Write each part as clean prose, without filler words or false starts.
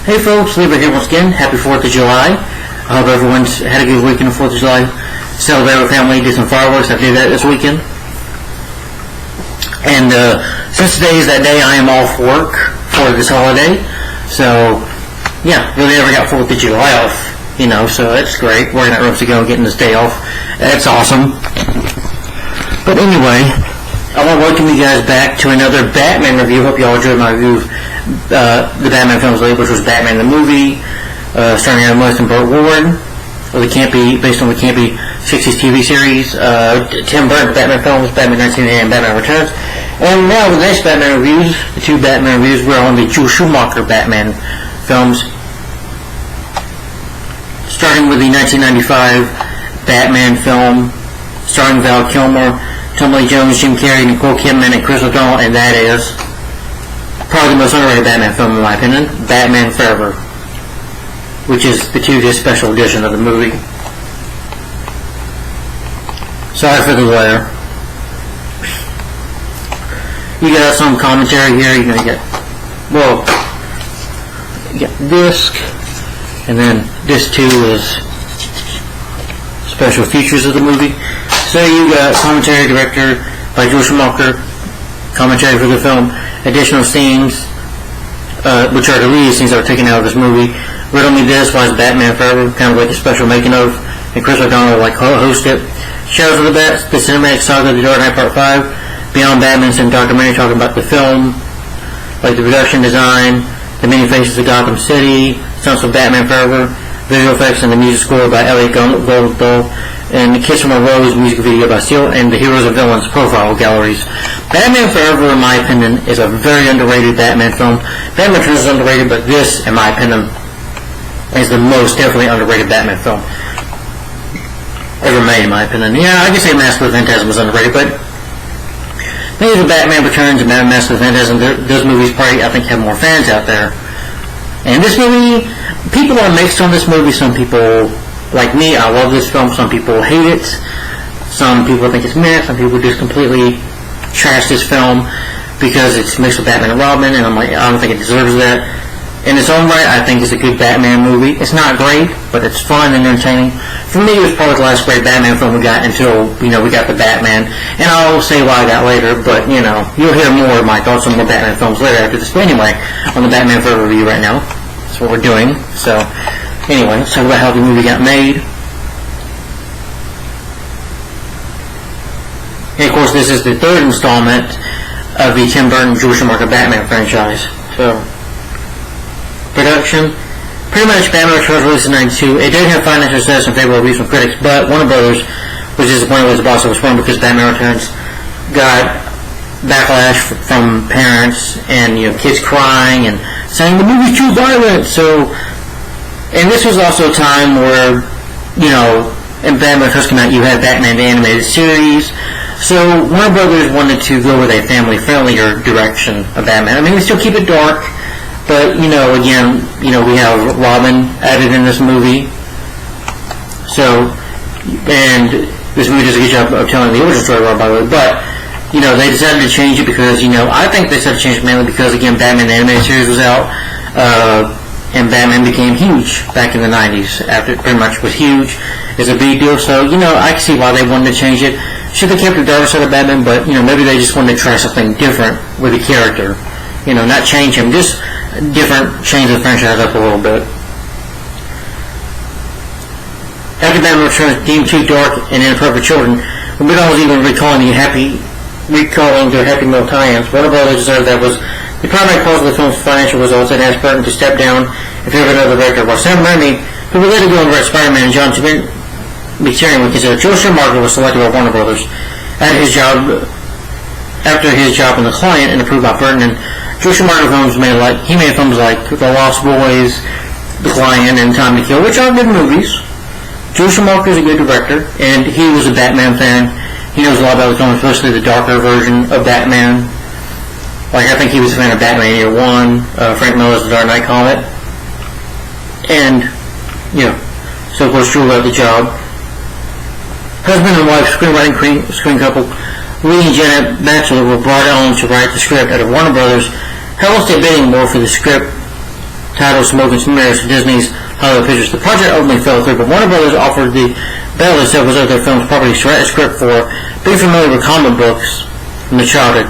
Hey folks, Lieber here once again. Happy 4th of July. I hope everyone's had a good weekend on 4th of July. Celebrate with family, did some fireworks. I did that this weekend. And since today is that day, I am off work for this holiday. So, yeah, really never got 4th of July off, so that's great. Working at Ropes to Go and getting this day off. That's awesome. But anyway, I want to welcome you guys back to another Batman review. Hope you all enjoyed my review of the Batman films lately, which was Batman the movie, starring Adam West and Burt Ward, based on the campy 60s TV series, Tim Burton's Batman films, Batman 1989 and Batman Returns. And now the next Batman reviews, the two Batman reviews, we're on the Joel Schumacher Batman films. Starting with the 1995 Batman film, starring Val Kilmer, Tommy Lee Jones, Jim Carrey, Nicole Kidman, and Chris O'Donnell, and that is probably the most underrated Batman film in my opinion, Batman Forever, which is the 2-disc special edition of the movie. Sorry for the glare. You got some commentary here. You're gonna get disc, and then disc 2 is special features of the movie. So you got commentary director by Joel Schumacher, commentary for the film, additional scenes, which are deleted scenes that were taken out of this movie. Riddle Me This, Why is Batman Forever, kind of like a special making of, and Chris O'Donnell will host it. Shadows of the Bats, the cinematic saga, The Dark Knight Part 5, Beyond Batman, some documentary talking about the film, like the production design, the many faces of Gotham City, stunts of Batman Forever, visual effects, and the music score by Elliot Goldthal, and The Kiss from a Rose music video by Seal, and the Heroes and Villains profile galleries. Batman Forever, in my opinion, is a very underrated Batman film. Batman Returns is underrated, but this, in my opinion, is the most definitely underrated Batman film ever made, in my opinion. Yeah, I could say Mask of the Phantasm was underrated, but maybe the Batman Returns and Batman Mask of the Phantasm, those movies probably, I think, have more fans out there. And this movie, people are mixed on this movie. Some people, like me, I love this film. Some people hate it. Some people think it's meh. Some people just completely trash this film because it's mixed with Batman and Robin, and I'm like, I don't think it deserves that. In its own right, I think it's a good Batman movie. It's not great, but it's fun and entertaining. For me, it was probably the last great Batman film we got until, we got the Batman. And I'll say why I got later, but, you'll hear more of my thoughts on the Batman films later after this. But anyway, on the Batman Forever review right now. That's what we're doing. So, anyway, let's talk about how the movie got made. And, of course, this is the third installment of the Tim Burton Joel Schumacher Batman franchise. So, production. Pretty much Batman Returns released in 92. It did have financial success and favorable reviews from critics, but Warner Brothers was disappointed with the box office run because Batman Returns got backlash from parents and kids crying and saying the movie's too violent. So, and this was also a time where in Batman Returns came out, you had Batman the animated series. So Warner Brothers wanted to go with a family-friendlier direction of Batman. I mean, we still keep it dark. But, again, we have Robin added in this movie. So, and this movie does a good job of telling the origin story, by the way. But, they decided to change it because, I think they decided to change it mainly because, again, Batman the animated series was out, and Batman became huge back in the 90s. After it pretty much was huge. It's a big deal. So, I can see why they wanted to change it. Should they kept the darker side of Batman, but, maybe they just wanted to try something different with the character. Not change him, just change the franchise up a little bit. After Batman Returns deemed too dark and inappropriate children, Romero was even recalling their Happy Meal tie-ins. Warner Brothers decided that was the primary cause of the film's financial results and asked Burton to step down in favor of another director, while Sam Raimi, who would later go and write Spider-Man and John McTiernan would consider Joel Schumacher was selected by Warner Brothers after his job in The Client and approved by Burton. And Joel Schumacher films made films like The Lost Boys, The Client, and Time to Kill, which are good movies. Joel Schumacher is a good director, and he was a Batman fan. He knows a lot about the film, especially the darker version of Batman. I think he was a fan of Batman Year One, Frank Miller's The Dark Knight comic. And, so of course Joel got the job. Husband and wife screen couple Lee and Janet Batchelor were brought on to write the script out of Warner Brothers. Hell stayed bidding more for the script titled Smoke and Mirrors for Disney's Hollywood Pictures. The project ultimately fell through, but Warner Brothers offered the Bell and several other films properties to write a script for. Being familiar with comic books from the childhood,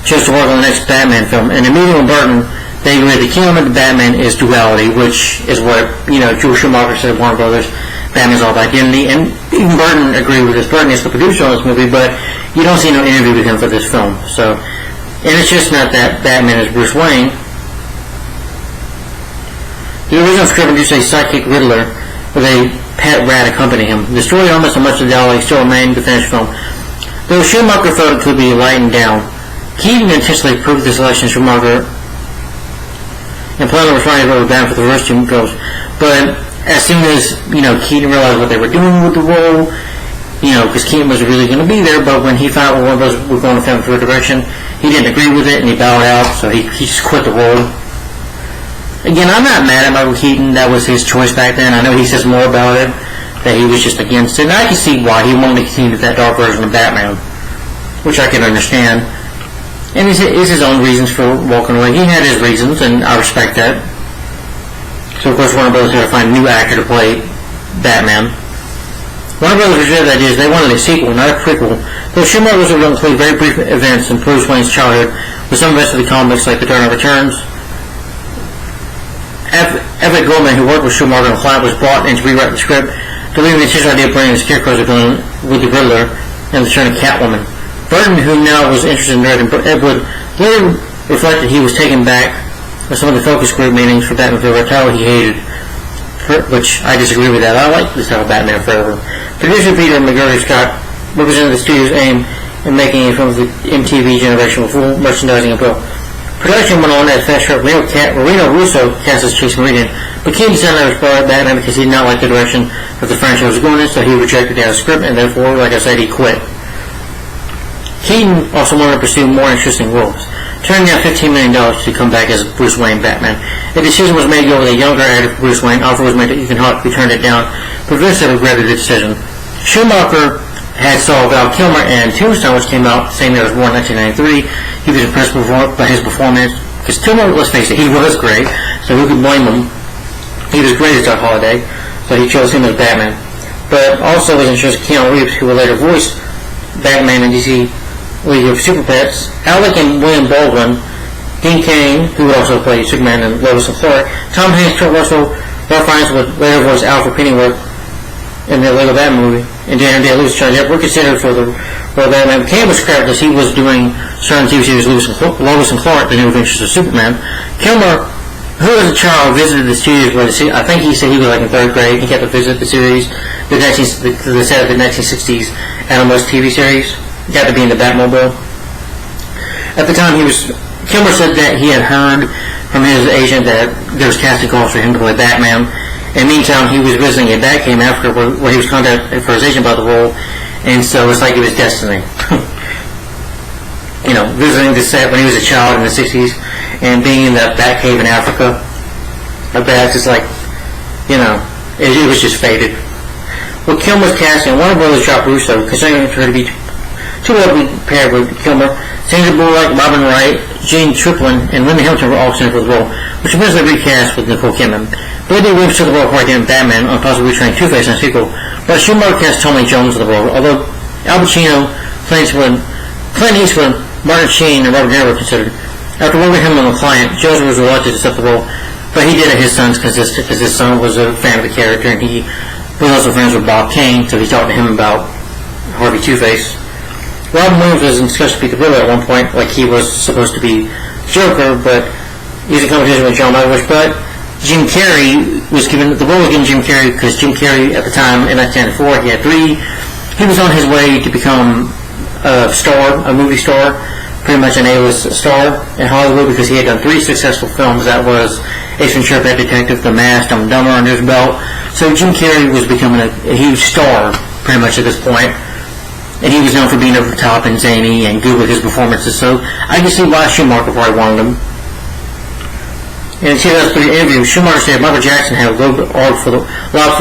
chose to work on the next Batman film. And immediately with Burton, they agreed the key element of Batman is duality, which is what, Joel Schumacher said of Warner Brothers. Batman's all about identity, and even Burton agreed with this. Burton is the producer on this movie, but you don't see no interview with him for this film. So, and it's just not that Batman is Bruce Wayne. The original script introduced a psychic Riddler with a pet rat accompanying him. The story elements and much of the dialogue still remain the finished film, though Schumacher felt it could be lightened down. Keaton intentionally approved the selection of Schumacher and planned on trying to go down for the first two films, but as soon as Keaton realized what they were doing with the role, because Keaton was really going to be there, but when he found out one of those were going to film for a direction, he didn't agree with it and he bowed out, so he just quit the role. Again, I'm not mad at Michael Keaton. That was his choice back then. I know he says more about it, that he was just against it, and I can see why he wanted to continue with that dark version of Batman, which I can understand. And it's his own reasons for walking away. He had his reasons, and I respect that. So, of course, Warner Brothers had to find a new actor to play Batman. Warner Brothers rejected the idea. They wanted a sequel, not a prequel. Though Schumacher was able to include very brief events in Bruce Wayne's childhood with some events of the comics like The Dark Knight Returns. Everett Goldman, who worked with Schumacher and Client, was brought in to rewrite the script, believing the intentional idea of bringing the Scarecrow's villain with the Riddler and the turn of Catwoman. Burton, who now was interested in directing Ed Wood, later reflected he was taken back with some of the focus group meetings for Batman Forever title he hated, which I disagree with that. I like the title Batman Forever. Producer Peter McGurry Scott represented the studio's aim in making a film of the MTV generation with full merchandising appeal. Production went on at Fast Track. Reno Russo cast as Chase Meridian, but Keaton decided to explore Batman because he did not like the direction that the franchise was going in, so he rejected the script, and therefore, like I said, he quit. Keaton also wanted to pursue more interesting roles, turning down $15 million to come back as Bruce Wayne Batman. A decision was made to go with a younger actor for Bruce Wayne. Offer was made to Ethan Hawke, who turned it down, but Vince regretted the decision. Schumacher had saw Val Kilmer and Tombstone, which came out the same year as War in 1993. He was impressed by his performance, because Kilmer, let's face it, he was great, so who could blame him? He was great as Doc Holliday, so he chose him as Batman. But also was interested in Keanu Reeves, who would later voice Batman in DC League of Super Pets, Alec and William Baldwin, Dean Cain, who would also play Superman and Lois and Clark, Tom Hanks, Kurt Russell, Ralph Fiennes would later voice Alfred Pennyworth in the Lego Batman movie, and Daniel Day-Lewis Charlie Depp were considered for the role of Batman. Cain was credited because he was doing certain TV series Lois and Clark, The New Adventures of Superman. Kilmer, who as a child visited the studios where I think he said he was like in 3rd grade, he kept to visit the series, the set of the 1960s Animals TV series. Got to be in the Batmobile. At the time, Kilmer said that he had heard from his agent that there was casting calls for him to play Batman. In the meantime, he was visiting a Batcave after where he was contacted for his agent about the role, and so it's like it was destiny. Visiting the set when he was a child in the 60s and being in that Batcave in Africa. That's just like, it was just fated. Well, Kilmer's casting, Warner Brothers dropped Russo, considering her to be too well paired with Kilmer. Sandra Bullock, Robin Wright, Gene Triplin, and Linda Hamilton were all considered for the role, which eventually recast with Nicole Kidman. Billy Williams took the role of Hardy in Batman on possibly returning Two-Face in a sequel, but Schumacher cast Tommy Jones in the role, although Al Pacino, Clint Eastwood, Martin Sheen, and Robert De Niro were considered. After working with him on The Client, Jones was reluctant to accept the role, but he did at his son's because his son was a fan of the character, and he was also friends with Bob Kane, so he talked to him about Harvey Two-Face. Robin Williams was in discussion with Peter Riddler at one point, like he was supposed to be Joker, but he was in competition with John Malkovich. But Jim Carrey was given the role was given Jim Carrey because Jim Carrey at the time in 1994 he was on his way to become a movie star, pretty much an A-list star in Hollywood because he had done 3 successful films. That was Ace Ventura, Pet Detective, The Mask, Dumb and Dumber under his belt. So Jim Carrey was becoming a huge star pretty much at this point. And he was known for being over the top and zany and good with his performances, so I can see why Schumacher probably wanted him. In a 2003 interview, Schumacher said Michael Jackson had a low for the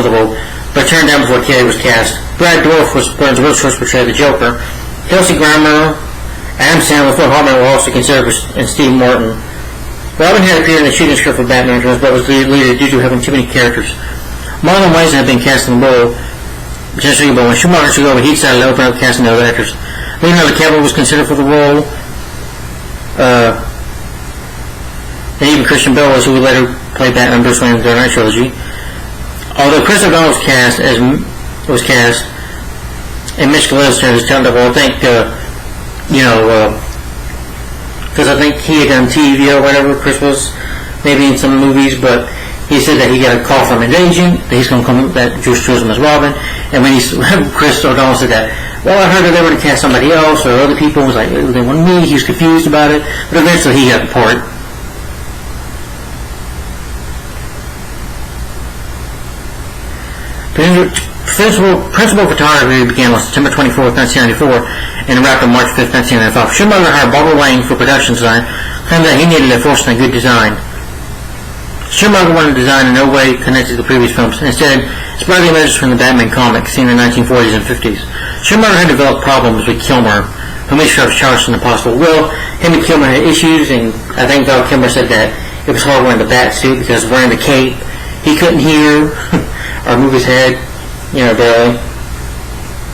role, but turned down before Carrey was cast. Brad Dourif was Burns' real choice to portray the Joker. Kelsey Grammer, Adam Sandler, Phil Hartman were also considered, and Steve Martin. Robin had appeared in the shooting script for Batman Returns, but was deleted due to having too many characters. Marlon Wayans had been cast in the role, potentially, but when Schumacher took over, he decided to open up casting other actors. Leonardo DiCaprio was considered for the role. And even Christian Bale was, who would later play Batman Bruce Wayne in the Dark Knight trilogy. Although Chris O'Donnell was cast, and Mitch Gillespie was turned up, I think, because I think he had done TV or whatever, Chris was, maybe in some movies, but he said that he got a call from an agent, that he's going to come, that George chose him as Robin, and when Chris O'Donnell said that, well, I heard that they were going to cast somebody else, or other people, was like, they wanted me, he was confused about it, but eventually he got the part. Principal photography began on September 24, 1994, and wrapped on March 5, 1995. Schumacher hired Barbara Wayne for production design, claimed that he needed a force and a good design. Schumacher wanted a design in no way connected to the previous films. Instead, inspired the images from the Batman comics seen in the 1940s and 50s. Schumacher had developed problems with Kilmer, whom he was charged in the possible will. Him and Kilmer had issues, and I think Val Kilmer said that it was hard wearing the bat suit because wearing the cape, he couldn't hear or move his head, barely.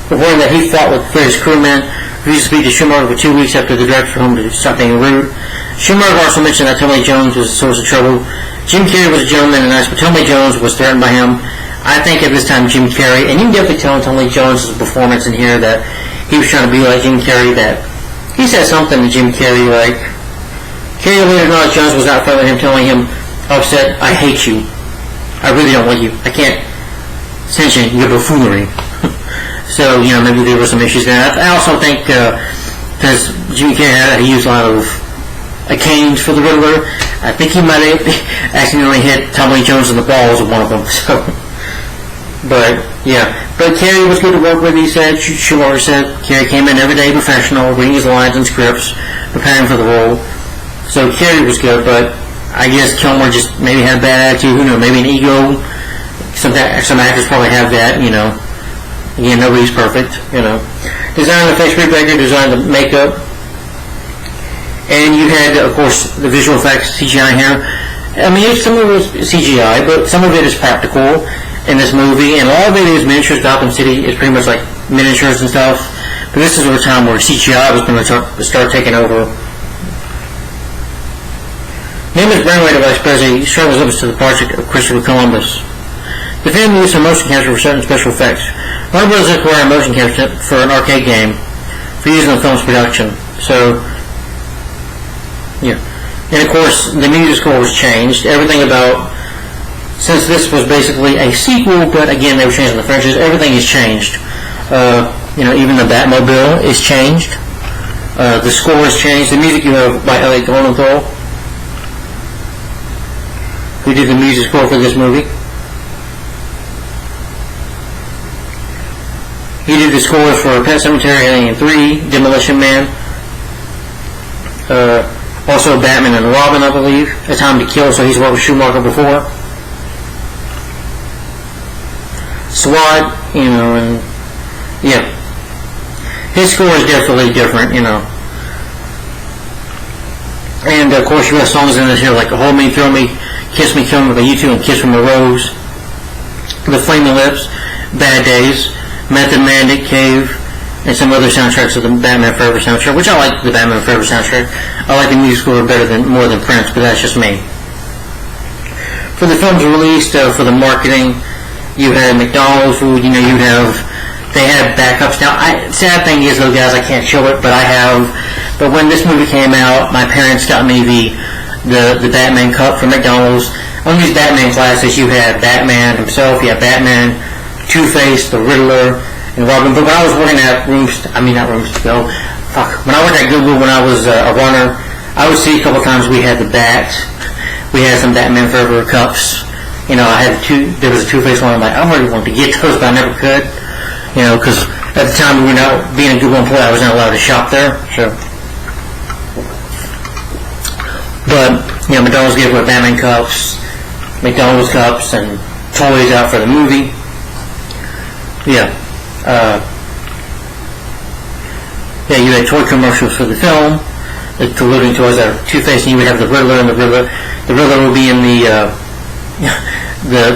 Reporting that he fought with various crewmen, refused to speak to Schumacher for 2 weeks after the director told him to stop being rude. Schumacher also mentioned that Tommy Lee Jones was a source of trouble. Jim Carrey was a gentleman and nice, but Tommy Lee Jones was threatened by him. I think at this time Jim Carrey, and you can definitely tell in Tommy Lee Jones' performance in here that he was trying to be like Jim Carrey, that he said something to Jim Carrey like, Carrey later acknowledged Jones was out front of him, telling him, upset, I hate you. I really don't like you. I can't sanction your buffoonery. So, maybe there were some issues there. I also think, because Jim Carrey had to use a lot of canes for the Riddler, I think he might have accidentally hit Tommy Lee Jones in the balls of one of them. So, but Carrey was good to work with, he said. Schumacher said Carrey came in every day professional, reading his lines and scripts, preparing for the role. So Carrey was good, but I guess Kilmer just maybe had a bad attitude, who knows, maybe an ego. Some actors probably have that, Again, nobody's perfect, Designed the face repacker, designed the makeup. And you had, of course, the visual effects, CGI here. I mean, some of it was CGI, but some of it is practical in this movie, and a lot of it is miniatures. Gotham City is pretty much like miniatures and stuff. But this is a time where CGI was going to start taking over. Named as brainwave vice president, he struggles up to the project of Christopher Columbus. The film used some motion capture for certain special effects. Warner Bros. Acquired a motion capture for an arcade game for use in the film's production. So, and of course, the music score was changed. Everything about, since this was basically a sequel, but again, they were changing the franchise, everything is changed. Even the Batmobile is changed. The score is changed. The music you have by Elliot Goldenthal, who did the music score for this movie. He did the scores for Pet Sematary, Alien 3, Demolition Man, also Batman and Robin, I believe, A Time to Kill, so he's worked with Schumacher before. SWAT, and his score is definitely different, And of course you have songs in this here like Hold Me, Thrill Me, Kiss Me, Kill Me by U2, and Kiss from a Rose, The Flaming Lips, Bad Days, Method Man, Nick Cave, and some other soundtracks of the Batman Forever soundtrack, which I like the Batman Forever soundtrack. I like the music score more than Prince, but that's just me. For the film's release, for the marketing, you had McDonald's food, they had backups. Now, sad thing is though, guys, I can't show it, but I have. But when this movie came out, my parents got me the Batman cup from McDonald's. On these Batman classics, you had Batman himself, you had Batman, Two-Face, the Riddler, and Robin. But when I was working at when I worked at Google when I was a runner, I would see a couple times we had the Bat. We had some Batman Forever cups. There was a Two-Face one. I'm like, I really wanted to get those, but I never could. Because at the time, being a Google employee, I was not allowed to shop there. So, but McDonald's gave away Batman cups, McDonald's cups, and toys out for the movie. You had toy commercials for the film. It's alluding to us that Two-Face, and you would have the Riddler, and the Riddler will be in the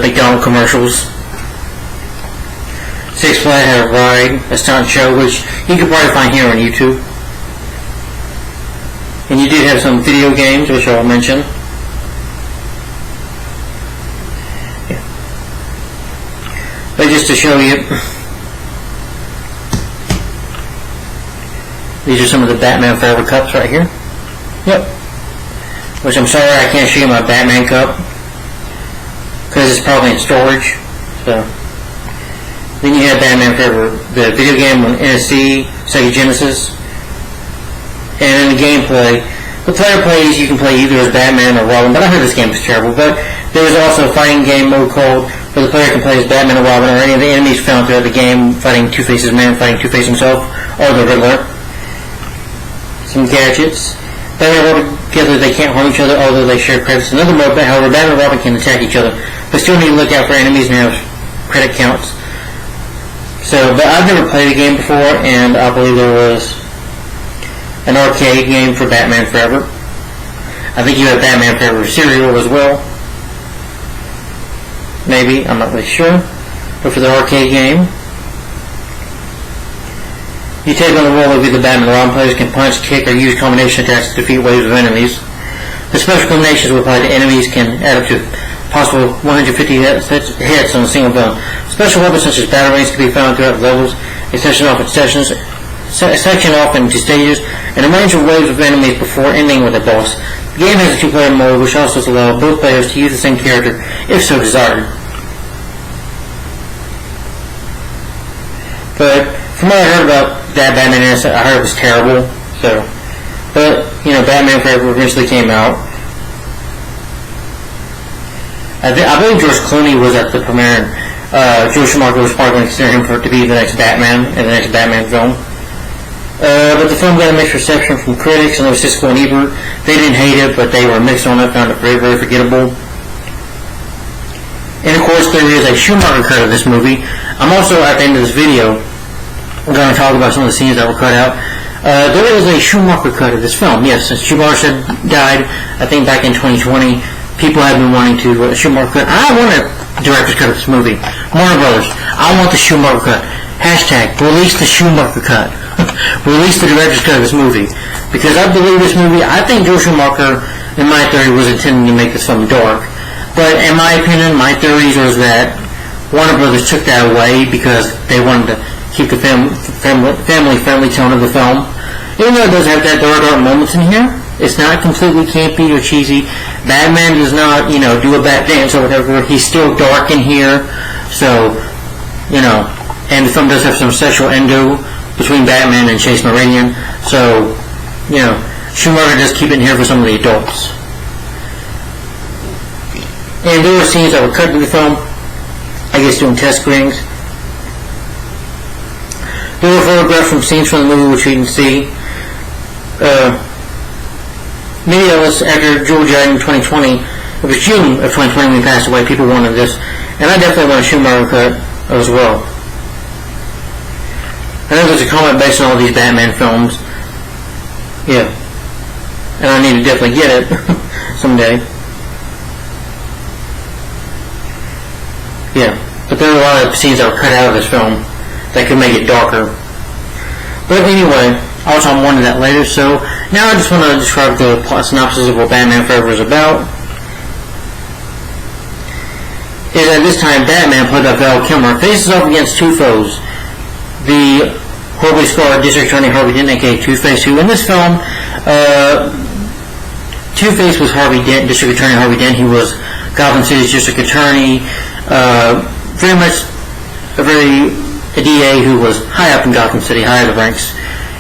McDonald's commercials. Six Flags had a ride, a stunt show, which you could probably find here on YouTube. And you did have some video games, which I'll mention. Yeah. But just to show you, these are some of the Batman Forever cups right here. Yep. Which I'm sorry I can't show you my Batman cup, because it's probably in storage. So. Then you have Batman Forever, the video game on NSC, Sega Genesis. And in the gameplay, the player plays, you can play either as Batman or Robin, but I heard this game was terrible. But there is also a fighting game mode called, where the player can play as Batman or Robin, or any of the enemies found throughout the game, fighting Two-Face's man, fighting Two-Face himself, or the Riddler. Some gadgets. Batman and Robin together, they can't harm each other, although they share credits. Another mode, however, Batman and Robin can attack each other, but still need to look out for enemies and have credit counts. So, but I've never played a game before, and I believe there was an arcade game for Batman Forever. I think you have Batman Forever Serial as well. Maybe, I'm not really sure. But for the arcade game, you take on the role of either Batman or Robin. Players can punch, kick, or use combination attacks to defeat waves of enemies. The special combinations will apply to enemies can add up to possible 150 hits on a single film. Special weapons such as batarangs can be found throughout levels. A section off into stages, and a range of waves of enemies before ending with a boss. The game has a two-player mode, which also allows both players to use the same character, if so desired. But from what I heard about that Batman, I heard it was terrible. So, but you know, Batman Forever eventually came out. I believe George Clooney was at the premiere, and Joe Schumacher was probably going to consider him to be the next Batman in the next Batman film. But the film got a mixed reception from critics, and there was Siskel and Ebert. They didn't hate it, but they were mixed on it, found it very, very forgettable. And of course, there is a Schumacher cut of this movie. I'm also, at the end of this video, going to talk about some of the scenes that were cut out. There is a Schumacher cut of this film. Yes, since Schumacher died, I think back in 2020, people have been wanting to Schumacher cut. I want a director's cut of this movie. Warner Brothers, I want the Schumacher cut. Hashtag, release the Schumacher cut. Release the director's cut of this movie. Because I believe this movie, I think Joe Schumacher, in my theory, was intending to make this film dark. But in my opinion, my theories was that Warner Brothers took that away because they wanted to keep the family-friendly tone of the film. Even though it does have that dark moments in here, it's not completely campy or cheesy. Batman does not, do a bat dance or whatever. He's still dark in here. So, and the film does have some sexual endo between Batman and Chase Meridian. So, Schumacher does keep it in here for some of the adults. And there were scenes that were cut to the film, I guess doing test screenings. There were photographs from scenes from the movie which you can see. Many of us, after George died in 2020, it was June of 2020 when he passed away, people wanted this, and I definitely want a Schumacher cut as well. I know there's a comment based on all these Batman films. Yeah. And I need to definitely get it someday. Yeah. But there are a lot of scenes that were cut out of this film that could make it darker. But anyway, also I'm wanting that later, so now I just want to describe the plot synopsis of what Batman Forever is about. Is at this time, Batman, played by Val Kilmer, faces off against two foes. The horribly scarred District Attorney Harvey Dent, aka Two-Face, who in this film, Two-Face was Harvey Dent, District Attorney Harvey Dent. He was Gotham City's District Attorney, very much a DA who was high up in Gotham City, high in the ranks,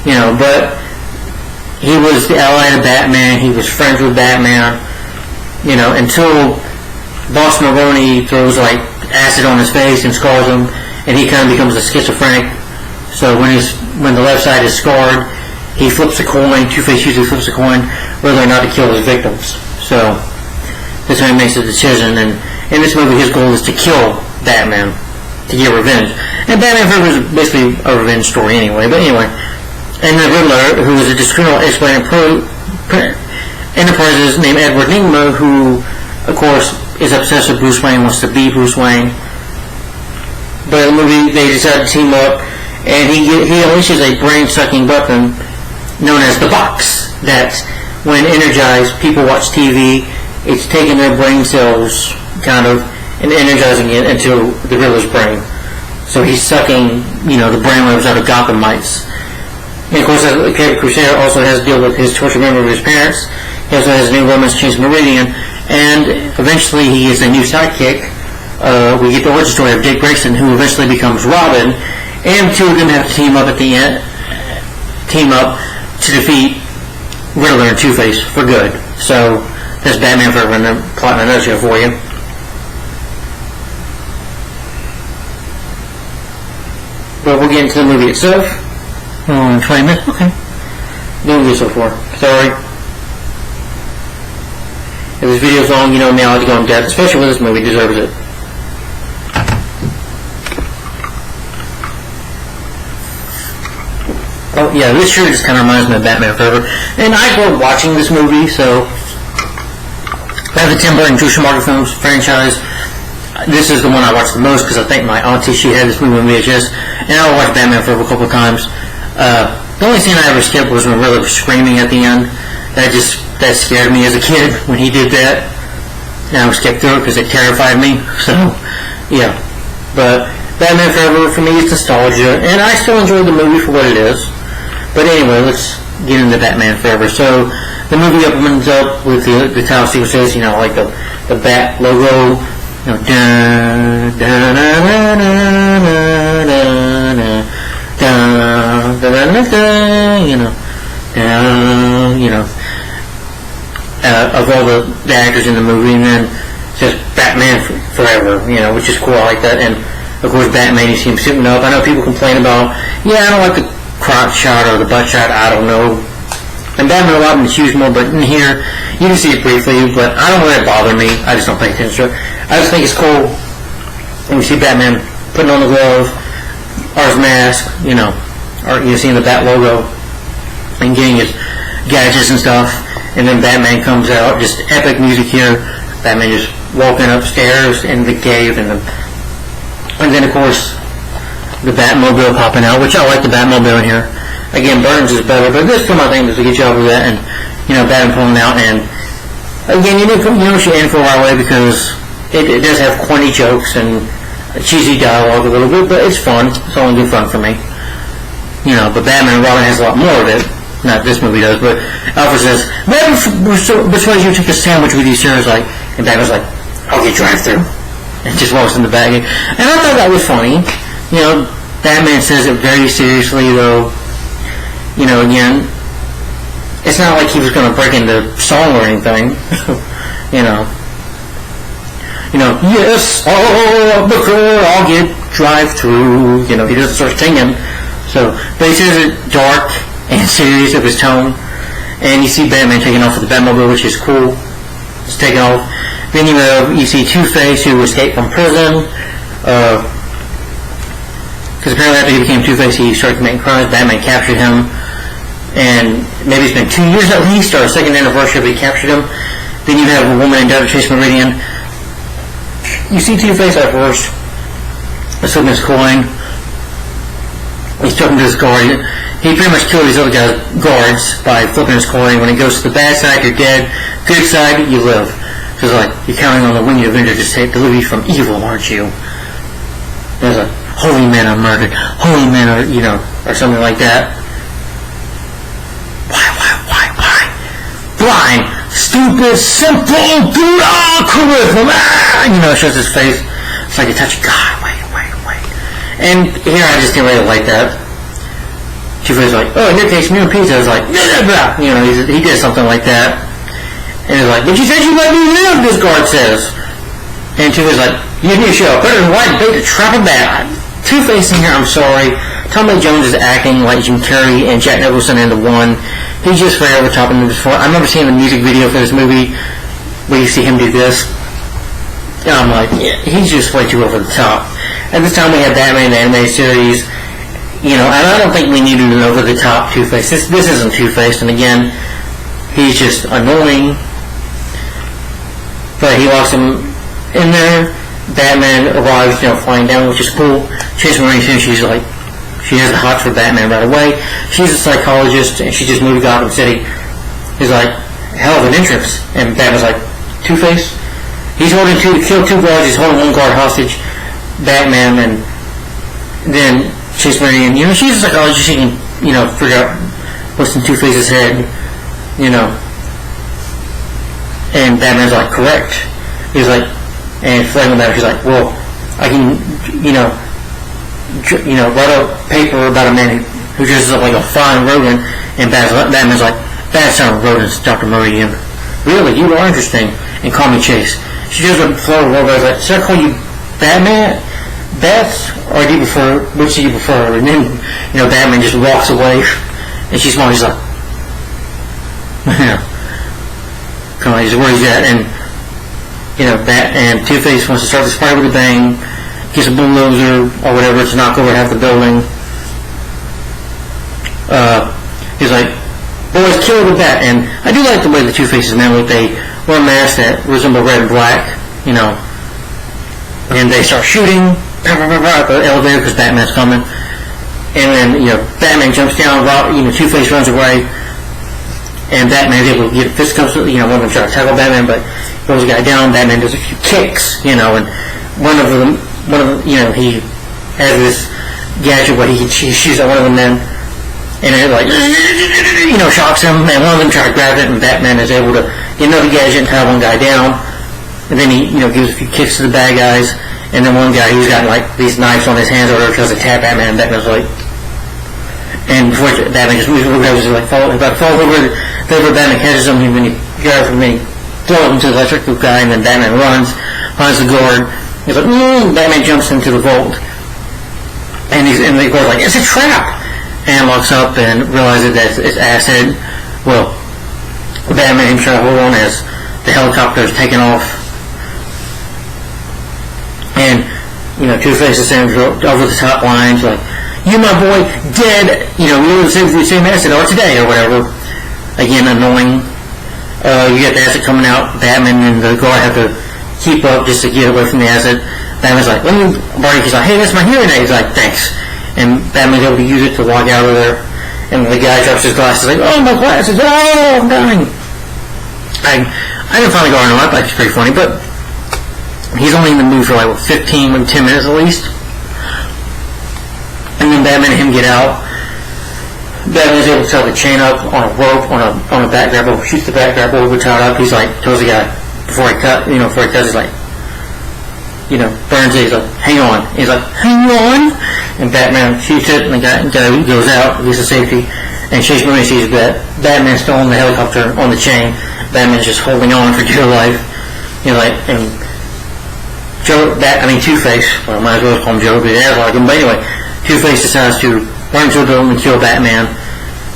but he was the ally of Batman. He was friends with Batman, until Boss Maroni throws acid on his face and scars him, and he kind of becomes a schizophrenic. So when the left side is scarred, he flips a coin. Two-Face usually flips a coin whether or not to kill his victims. So that's how he makes a decision. And in this movie, his goal is to kill Batman to get revenge. And Batman Forever is basically a revenge story anyway. But anyway, and the Riddler, who is a discriminal expert and Enterprises named Edward Nygma, who, of course, is obsessed with Bruce Wayne, wants to be Bruce Wayne. But in the movie, they decide to team up, and he unleashes a brain-sucking weapon known as the Box, that when energized, people watch TV, it's taking their brain cells, kind of, and energizing it into the Riddler's brain. So he's sucking, the brainwaves out of Gothamites. And of course, Captain Crusader also has to deal with his tortured memory of his parents. He also has a new romance change Meridian, and eventually he is a new sidekick. We get the origin story of Dick Grayson, who eventually becomes Robin, and the two of them have to team up at the end, to defeat Riddler and Two-Face for good. So that's Batman Forever and the plot in a nutshell for you. But we'll get into the movie itself. 20 minutes? Okay. The movie so far. Sorry. If this video's long, you know me, I like to go in depth, especially when this movie deserves it. Oh, yeah, this sure just kind of reminds me of Batman Forever. And I grew up watching this movie, so I have the Tim Burton Drew Schumacher films franchise. This is the one I watched the most because I think my auntie, she had this movie on VHS, and I watched Batman Forever a couple of times. The only scene I ever skipped was when Riddler was screaming at the end. That scared me as a kid when he did that. And I would skip through it because it terrified me. So, yeah. But Batman Forever for me is nostalgia, and I still enjoy the movie for what it is. But anyway, let's get into Batman Forever. So the movie opens up with the title sequences, like the Bat logo, dun dun dun dun dun dun, of all the actors in the movie, and then it says Batman Forever, which is cool. I like that. And of course, Batman, you see him suiting up. I know people complain about, I don't like the crotch shot or the butt shot, I don't know. And Batman allowed him to choose more, but in here, you can see it briefly, but I don't let it bother me. I just don't pay attention to it. I just think it's cool when you see Batman putting on the glove, or his mask, or seeing the Bat logo, and getting his gadgets and stuff, and then Batman comes out, just epic music here, Batman just walking upstairs in the cave, and then of course, the Batmobile popping out, which I like the Batmobile in here. Again, Burns is better, but this film I think does a good job of that, and Batman pulling out, and again, you know she in for a right away because it does have corny jokes and cheesy dialogue a little bit, but it's fun. It's only good fun for me. But Batman and Robin has a lot more of it. Not this movie does, but Alfred says, Batman persuades you to take a sandwich with you, sir. And Batman's like, I'll get drive-through. And just walks in the bag. And I thought that was funny. Batman says it very seriously, though. Again, it's not like he was going to break into song or anything. Yes, I'll get drive-through. He doesn't start singing. So, but he says it dark and serious of his tone. And you see Batman taking off with the Batmobile, which is cool. It's taking off. Then you see Two-Face, who escaped from prison. Because apparently after he became Two-Face, he started committing crimes. Batman captured him. And maybe it's been 2 years at least, or a second anniversary of he captured him. Then you have a woman named Chase Meridian. You see Two-Face at first. He's flipping his coin. He's talking to his guard. He pretty much killed these other guys' guards by flipping his coin. When it goes to the bad side, you're dead. Good side, you live. So it's like, you're counting on the wind of Avenger to deliver you from evil, aren't you? There's a holy men are murdered. Holy men are, or something like that. Why? Blind, stupid, simple, charisma. It shows his face. It's like a touch of God. Wait. And here I just didn't really like that. Two-Face like, in your case, new pizza. I was like, blah, blah. He did something like that. And he's like, but you said you let me live, this guard says. And Two-Face like, you need to show up better than white bait to trap a bat. Two-Face in here, I'm sorry. Tommy Lee Jones is acting like Jim Carrey and Jack Nicholson into one. He's just way over top of this before. I remember seeing the music video for this movie where you see him do this. And I'm like, he's just way too over the top. At this time we had Batman the animated series, and I don't think we needed an over the top Two-Face. This isn't Two-Face, and again, he's just annoying. But he locks him in there. Batman arrives, flying down, which is cool. Chase Marie, she's like, she has a hot for Batman right away. She's a psychologist, and she just moved to Gotham City. He's like, hell of an entrance. And Batman's like, Two-Face? He's killed two guards, he's holding one guard hostage. Batman, and then Chase Marion, she's a psychologist, she can, figure out what's in Two-Face's head, and Batman's like, correct. He's like, and Flame about it, he's like, well, I can, write a paper about a man who dresses up like a fine rodent, and Batman's like, that's not rodents, Dr. Murray. Really, you are interesting, and call me Chase. She just went floor to Batman's like, should I call you Batman? Bats, or do you prefer, which do you prefer? And then, Batman just walks away, and she's smiles, he's like, come on, where he's at, and, and Two-Face wants to start this fight with a bang, gets a bulldozer, or whatever, to knock over half the building. He's like, boys, kill the Bat, and I do like the way the Two-Faces man, they wear masks that resemble red and black, and they start shooting, at the elevator because Batman's coming, and then Batman jumps down, Two-Face runs away, and Batman's able to get fisticuffs. One of them tries to tackle Batman, but throws the guy down. Batman does a few kicks, and one of them, he has this gadget where he shoots at one of the men, and it shocks him, and one of them tries to grab it, and Batman is able to get another gadget and tie one guy down, and then he gives a few kicks to the bad guys. And then one guy, he's got these knives on his hands or whatever, tries to tap Batman, and Batman's like, and before Batman just moves over, he's like, falls over, Batman catches him, and then he grabs him, and he throws him to the electric guy, and then Batman runs, finds the guard, he's like, Batman jumps into the vault, and the guard's like, it's a trap, and locks up and realizes that it's acid. Well, Batman tries to hold on as the helicopter is taking off. And, Two-Face is saying over the top lines like, you my boy, dead, we were the same acid, or today, or whatever. Again, annoying. You get the acid coming out, Batman and the guard have to keep up just to get away from the acid. Batman's like, let me borrow. He's like, hey, that's my hearing aid. He's like, thanks. And Batman's able to use it to walk out of there. And the guy drops his glasses like, oh, my glasses, oh, I'm dying. I didn't finally go on that, but it's pretty funny, but he's only in the mood for 10 minutes at least. And then Batman and him get out. Batman's able to tie the chain up on a rope, on a back grapple, shoots the back grapple over, tied up. He's like, tells the guy, before he cuts, he's like, burns it, he's like, hang on. He's like, hang on. And Batman shoots it, and the guy goes out, gets to safety. And Chase Marine sees that Batman's still on the helicopter, on the chain. Batman's just holding on for dear life. And Two-Face, well, I might as well call him Joe, but yeah, like him. But anyway, Two-Face decides to run to a building and kill Batman.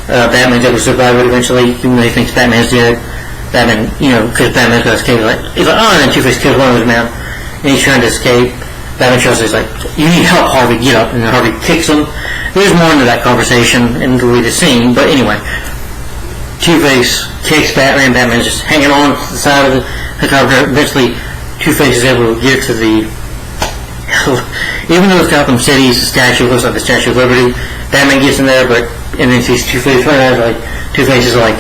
Batman's able to survive it eventually, even though he thinks Batman's dead. Batman, because Batman's got to escape, he's like, oh, and then Two-Face kills one of his men, and he's trying to escape. Batman shows he's like, you need help, Harvey, get up, and then Harvey kicks him. There's more into that conversation in the deleted scene, but anyway, Two-Face kicks Batman. Batman's just hanging on to the side of the helicopter. Eventually, Two-Face is able to get to the... Even though it's Gotham City, it's a statue, it looks like the Statue of Liberty. Batman gets in there, and then sees Two-Face right now, Two-Face is like,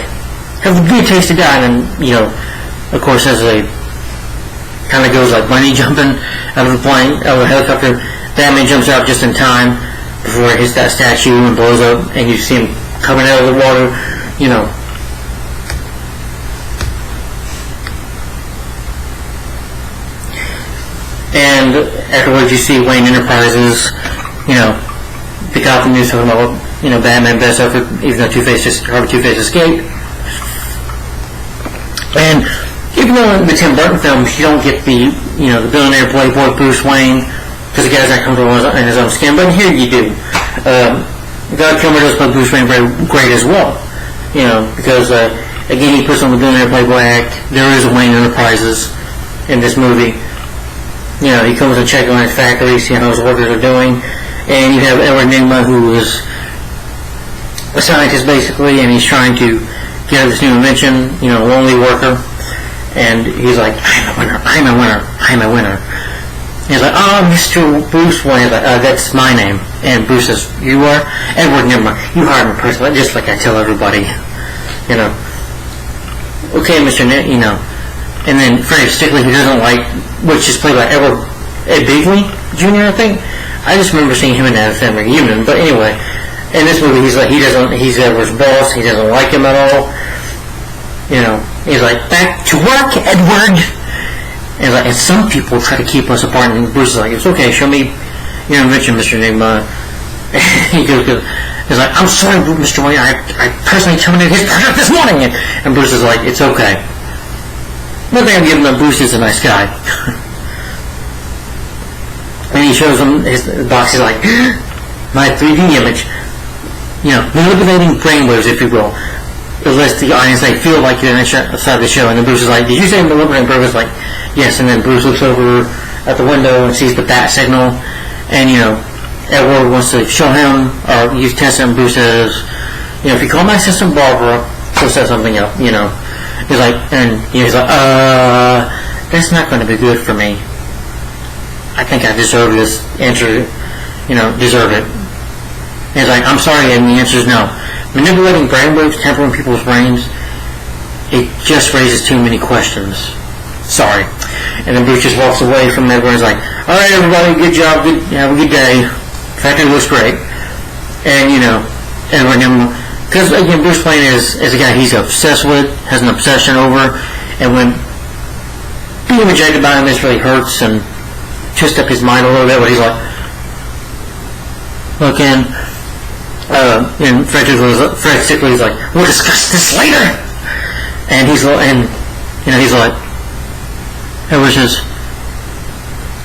have a good taste of God, and of course, has a... kind of goes like bunny jumping out of the plane, out of the helicopter. Batman jumps out just in time before it hits that statue and blows up, and you see him coming out of the water, And afterwards, you see Wayne Enterprises, the Gotham News talking about, Batman best effort, even though Two-Face escaped. And even though in the Tim Burton films, you don't get the, the billionaire playboy Bruce Wayne, because the guy's not comfortable in his own skin, but here you do. Val Kilmer does play Bruce Wayne very great as well, because, again, he puts on the billionaire playboy act. There is a Wayne Enterprises in this movie. He comes and checks on his factory, see how his workers are doing, and you have Edward Nygma, who is a scientist basically, and he's trying to get this new invention, lonely worker. And he's like, I'm a winner, I'm a winner, I'm a winner. He's like, oh, Mr. Bruce Wayne. He's like, that's my name. And Bruce says, you are? Edward, never mind. You hired me personally, just like I tell everybody. Okay, Mr. And then Freddy Stickley, who doesn't like, which is played by Ed Begley Jr., I think. I just remember seeing him in that Family Reunion. But anyway, in this movie, he's Edward's boss. He doesn't like him at all. He's like, back to work, Edward. And some people try to keep us apart. And Bruce is like, it's okay, show me your invention, Mr. Enigma. He's like, I'm sorry, Mr. Wayne, I personally terminated his project this morning. And Bruce is like, it's okay. One thing I'm giving him, Bruce is a nice guy. And he shows him his box. He's like, my 3D image. Manipulating brainwaves, if you will. It lets the audience feel like you're inside the show. And then Bruce is like, did you say manipulating brainwaves? Like, yes. And then Bruce looks over at the window and sees the bat signal. And, Edward wants to show him, or use test him. Bruce says, if you call my assistant Barbara, she'll set something up, He's like, that's not going to be good for me. I think I deserve this answer, deserve it. And he's like, I'm sorry, and the answer is no. Manipulating brainwaves, tampering people's brains, it just raises too many questions. Sorry. And then Bruce just walks away from everyone. He's like, all right, everybody, good job, have a good day. Factory looks great. And, everyone, because, again, Bruce Wayne is a guy he's obsessed with, has an obsession over, and when being rejected by him, this really hurts and twist up his mind a little bit, where he's like, looking, and Fred Stickley's like, we'll discuss this later. And he's like, Edward says,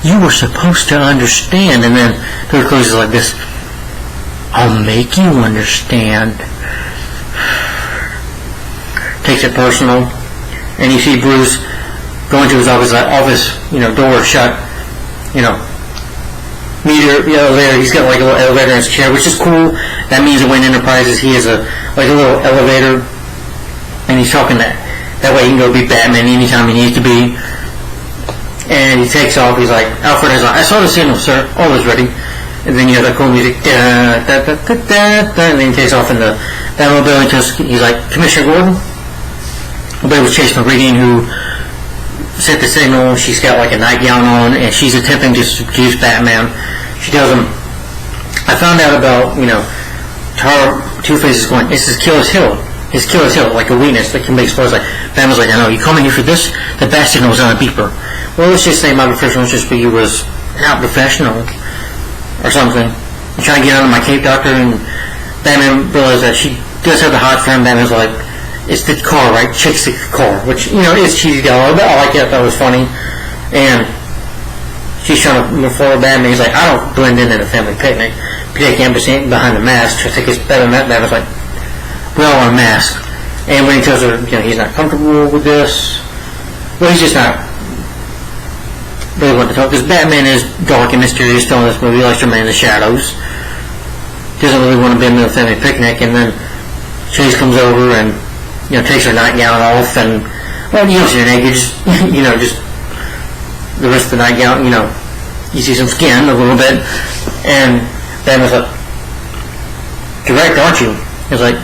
you were supposed to understand. And then Fred closes like this, I'll make you understand. Takes it personal. And you see Bruce going to his office, door shut, meter, elevator. He's got like a little elevator in his chair, which is cool. That means at Wayne Enterprises he has a little elevator, and he's talking that way he can go be Batman anytime he needs to be. And he takes off. He's like, Alfred is like, I saw the signal, sir. All is ready. And then you have that cool music, and then he takes off in the Batmobile. He's like, Commissioner Gordon. Everybody was Chase Meridian, who set the signal. She's got like a nightgown on, and she's attempting to seduce Batman. She tells him, I found out about, Two-Face is going, this is Killer's Hill. His Killer's Hill, like a weakness that can be exposed. Like, Batman's like, I know, you coming here for this? The bat signal was on a beeper. Well, let's just say my professional interest for you was not professional, or something. I'm trying to get under my cape, Doctor, and Batman realizes that she does have the hot for him. Batman's like, it's the car, right? Chicks the car, which, is cheesy a little bit. I like that. That was funny. And she's trying to move forward. Batman, he's like, I don't blend in at a family picnic. Peter Campbell's behind the mask. I think it's better than that. Batman's like, we all want a mask. And when he tells her, he's not comfortable with this, well, he's just not really wanting to talk. Because Batman is dark and mysterious still in this movie. He likes to remain in the shadows. Doesn't really want to be in the family picnic. And then Chase comes over and takes her nightgown off, and you don't see her naked, just the rest of the nightgown, you see some skin a little bit, and Batman's like, direct, aren't you?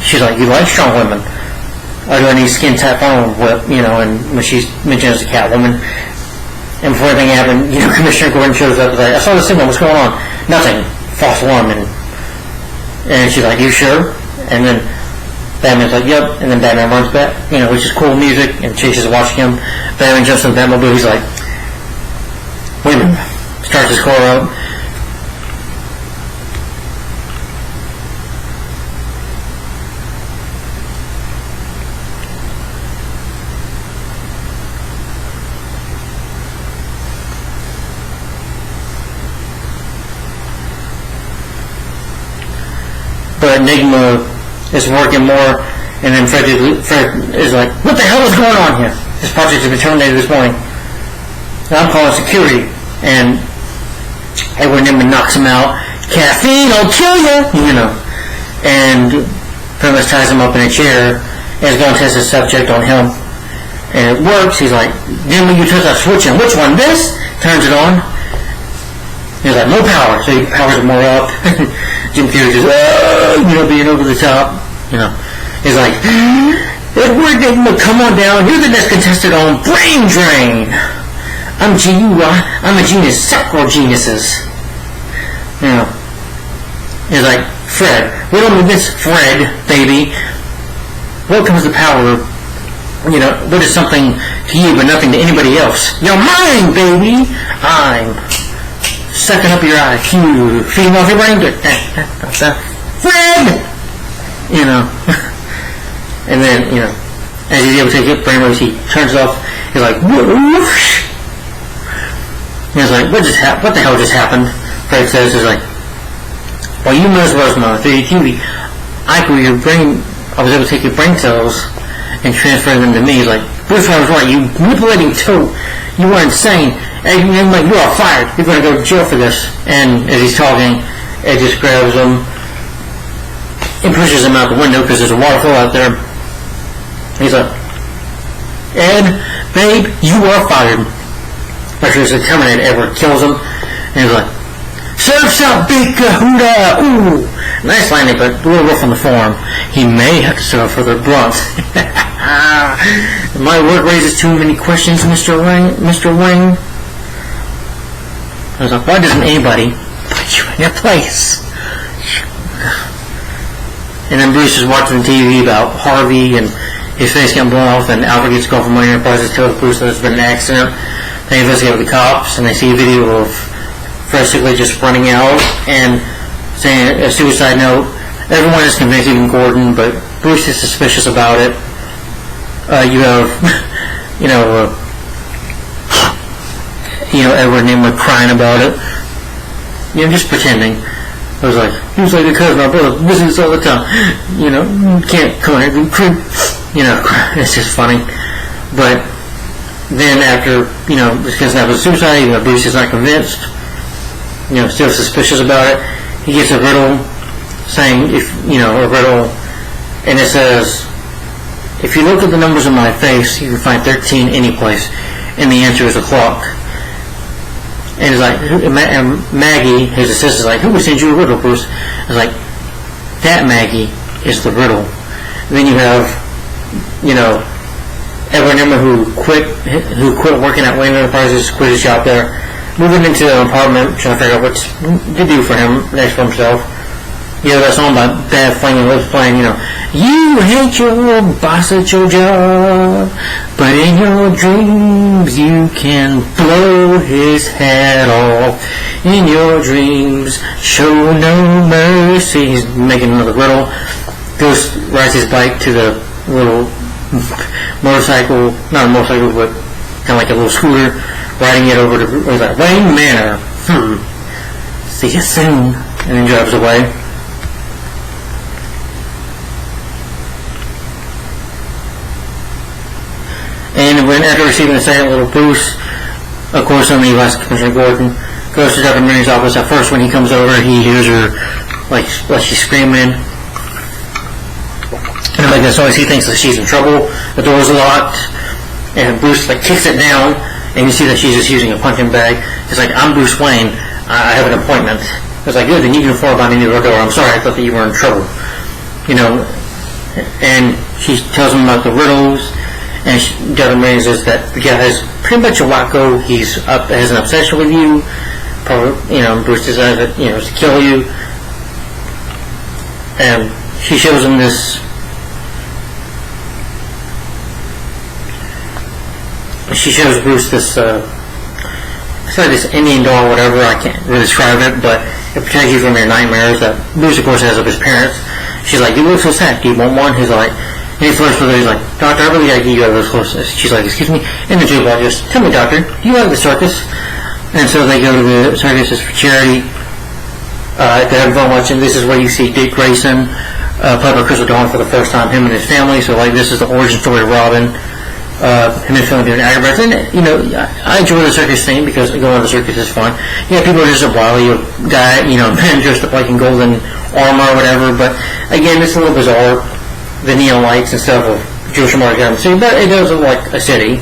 She's like, you like strong women. Or do I need skin tap on whip, and when she's mentioned as a Catwoman, and before anything happened, Commissioner Gordon shows up, like, I saw the signal, what's going on? Nothing, false alarm, and she's like, you sure? And then Batman's like, yep, and then Batman runs back, which is cool music, and Chase is watching him. Batman jumps in the Batmobile, he's like, wait a minute, starts his car up. But Enigma is working more, and then Fred is like, what the hell is going on here? This project has been terminated this morning. And I'm calling security, and Edward Newman knocks him out. Caffeine will kill you, and pretty much ties him up in a chair, is going to test his subject on him. And it works. He's like, then when you touch that switch, and which one? This? Turns it on. He's like, no power. So he powers it more up. Jim Carrey just, being over the top. He's like, Edward, come on down. You're the next contestant on Brain Drain. I'm a genius. Several geniuses. He's like, Fred. We don't need this, Fred, baby. What comes to power? What is something to you but nothing to anybody else? You're mine, baby. I'm sucking up your IQ, feeding off your brain. Fred! And then, as he's able to get brainwaves, he turns it off. He's like, whoosh! He's like, what the hell just happened? Fred says, he's like, well, you mesmerized my 3D TV. I was able to take your brain cells and transfer them to me. He's like, Bruce, I was right. You manipulating toad. You were insane. And I'm like, you are fired. You're going to go to jail for this. And as he's talking, Ed just grabs him and pushes him out the window because there's a waterfall out there. He's like, Ed, babe, you are fired. After he's terminated, Edward kills him. And he's like, surf's up, big kahuna. Ooh. Nice landing, but a little rough on the form. He may have to serve for their blunt. My work raises too many questions, Mr. Wing. I was like, why doesn't anybody put you in your place? And then Bruce is watching TV about Harvey and his face getting blown off, and Alfred gets a call from Wayne Enterprises tells Bruce that there's been an accident. They investigate with the cops, and they see a video of Fred Stigley just running out and saying a suicide note. Everyone is convinced, even Gordon, but Bruce is suspicious about it. You have, Edward and Emma crying about it. Just pretending. I was like, he was like a cousin, my brother, visit us all the time. Can't come here and crib. It's just funny. But then after, because that was suicide, Bruce is not convinced. Still suspicious about it. He gets a riddle saying, and it says, if you look at the numbers on my face, you can find 13 any place, and the answer is a clock. And it's like, and Maggie, his assistant, is like, who would send you a riddle, Bruce? It's like, that Maggie is the riddle. And then you have, Edward Newman who quit working at Wayne Enterprises, quit his job there, moving into an apartment, trying to figure out what to do for him, next for himself. That song by Bad Flaming Lips playing, you hate your boss at your job, but in your dreams you can blow his head off. In your dreams, show no mercy. He's making another riddle. Goes, rides his bike to the little motorcycle, not a motorcycle, but kind of like a little scooter, riding it over to Wayne Manor. See you soon. And then drives away. And when after receiving a second little boost, of course, on the last Commissioner Gordon goes to Dr. Minnie's office. At first, when he comes over, he hears her like she's screaming. And like as always, he thinks that she's in trouble. The door's locked, and Bruce kicks it down, and you see that she's just using a punching bag. He's like, "I'm Bruce Wayne. I have an appointment." It's like, "Good, then you can inform about any of the door. I'm sorry, I thought that you were in trouble." And she tells him about the riddles. And Dr. Marie says that the guy has pretty much a wacko. He's has an obsession with you. Probably, Bruce decides that, to kill you. And she shows him this. She shows Bruce this. It's like this Indian doll, or whatever. I can't really describe it, but it protects you from your nightmares. That Bruce, of course, has of his parents. She's like, "You look so sad. Do you want one?" He's like. And he flirts with her. He's like, "Doctor, I really like you go to this close." She's like, "Excuse me?" And the zoologist, "Tell me, doctor, do you like the circus?" And so they go to the circus for charity. They have fun watching. This is where you see Dick Grayson played by Crystal Dawn for the first time, him and his family. So this is the origin story of Robin. Him and his family doing acrobats. And, I enjoy the circus thing because going to the circus is fun. People are just a wily guy, men dressed up like in golden armor or whatever. But, again, it's a little bizarre. The neon lights and stuff of Joe Schumacher got him to see, but it does look like a city.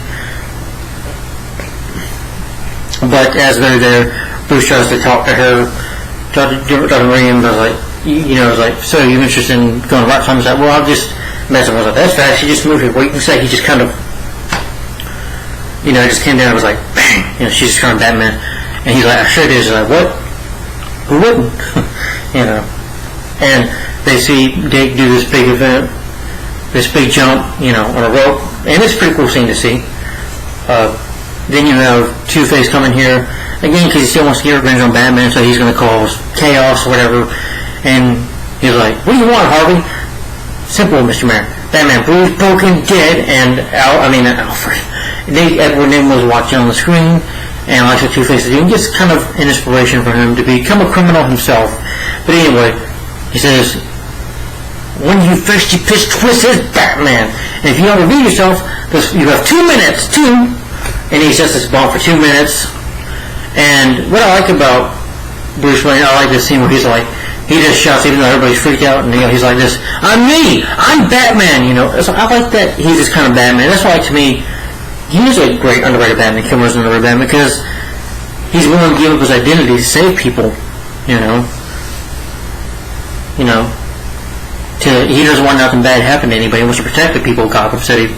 But as they're there, Bruce tries to talk to her, Dr. Williams. I was like, so are you interested in going to rock climbing? I was like, well, I'll just mess up. I was like, that's fast. She just moved here. What you can say, he just kind of, just came down and was like, bang. She's just turned Batman. And he's like, I sure it is. He's like, what? Who wouldn't? And they see Dick do this big event, this big jump, on a rope. And it's a pretty cool scene to see. Then you have Two-Face coming here, again, because he still wants to get revenge on Batman, so he's going to cause chaos or whatever. And he's like, what do you want, Harvey? Simple, Mr. Mayor. Batman, bruised, broken, dead, and Alfred. Edward Nygma was watching on the screen, and likes what Two-Face is doing. Just kind of an inspiration for him to become a criminal himself. But anyway, he says, when you first twist is Batman. And if you don't reveal yourself, you have 2 minutes, and he sets this bomb for 2 minutes. And what I like about Bruce Wayne, I like this scene where he's like, he just shouts even though everybody's freaked out, and he's like this, I'm me! I'm Batman! So I like that he's this kind of Batman. That's why, to me, he is a great underrated Batman, Kilmer's underrated Batman, because he's willing to give up his identity to save people, he doesn't want nothing bad to happen to anybody. He wants to protect the people of Gotham City.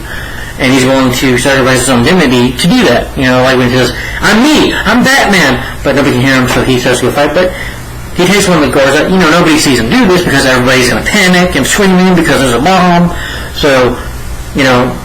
And he's willing to sacrifice his own dignity to do that. Like when he says, I'm me, I'm Batman, but nobody can hear him, so he starts to go fight. But he takes one of the guards out. Nobody sees him do this because everybody's going to panic and screaming because there's a bomb. So,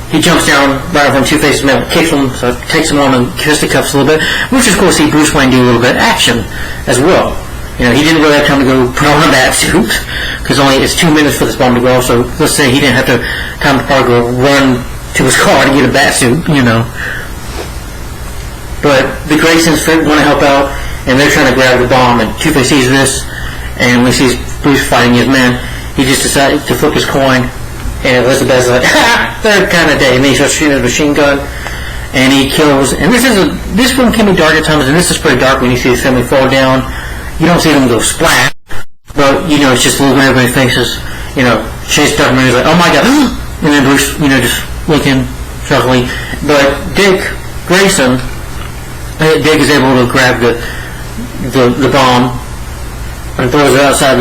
he jumps down right from Two-Face's man, kicks him, so takes him on and fisticuffs a little bit, which is cool to see Bruce Wayne do a little bit of action as well. He didn't really have time to go put on a bat suit because it's 2 minutes for this bomb to go off. So let's say he didn't have time to probably go run to his car to get a bat suit, But the Graysons want to help out, and they're trying to grab the bomb, and Two-Face sees this, and when he sees Bruce fighting his man, he just decides to flip his coin, and Elizabeth's like, ha! Third kind of day, and then he starts shooting his machine gun, and he kills, and this one can be dark at times, and this is pretty dark when you see his family fall down. You don't see them go splat, but, it's just a little bit everybody faces, Chase Darkman is like, oh my god, and then Bruce, just looking shuffling. But Dick Grayson, Dick is able to grab the bomb and throws it outside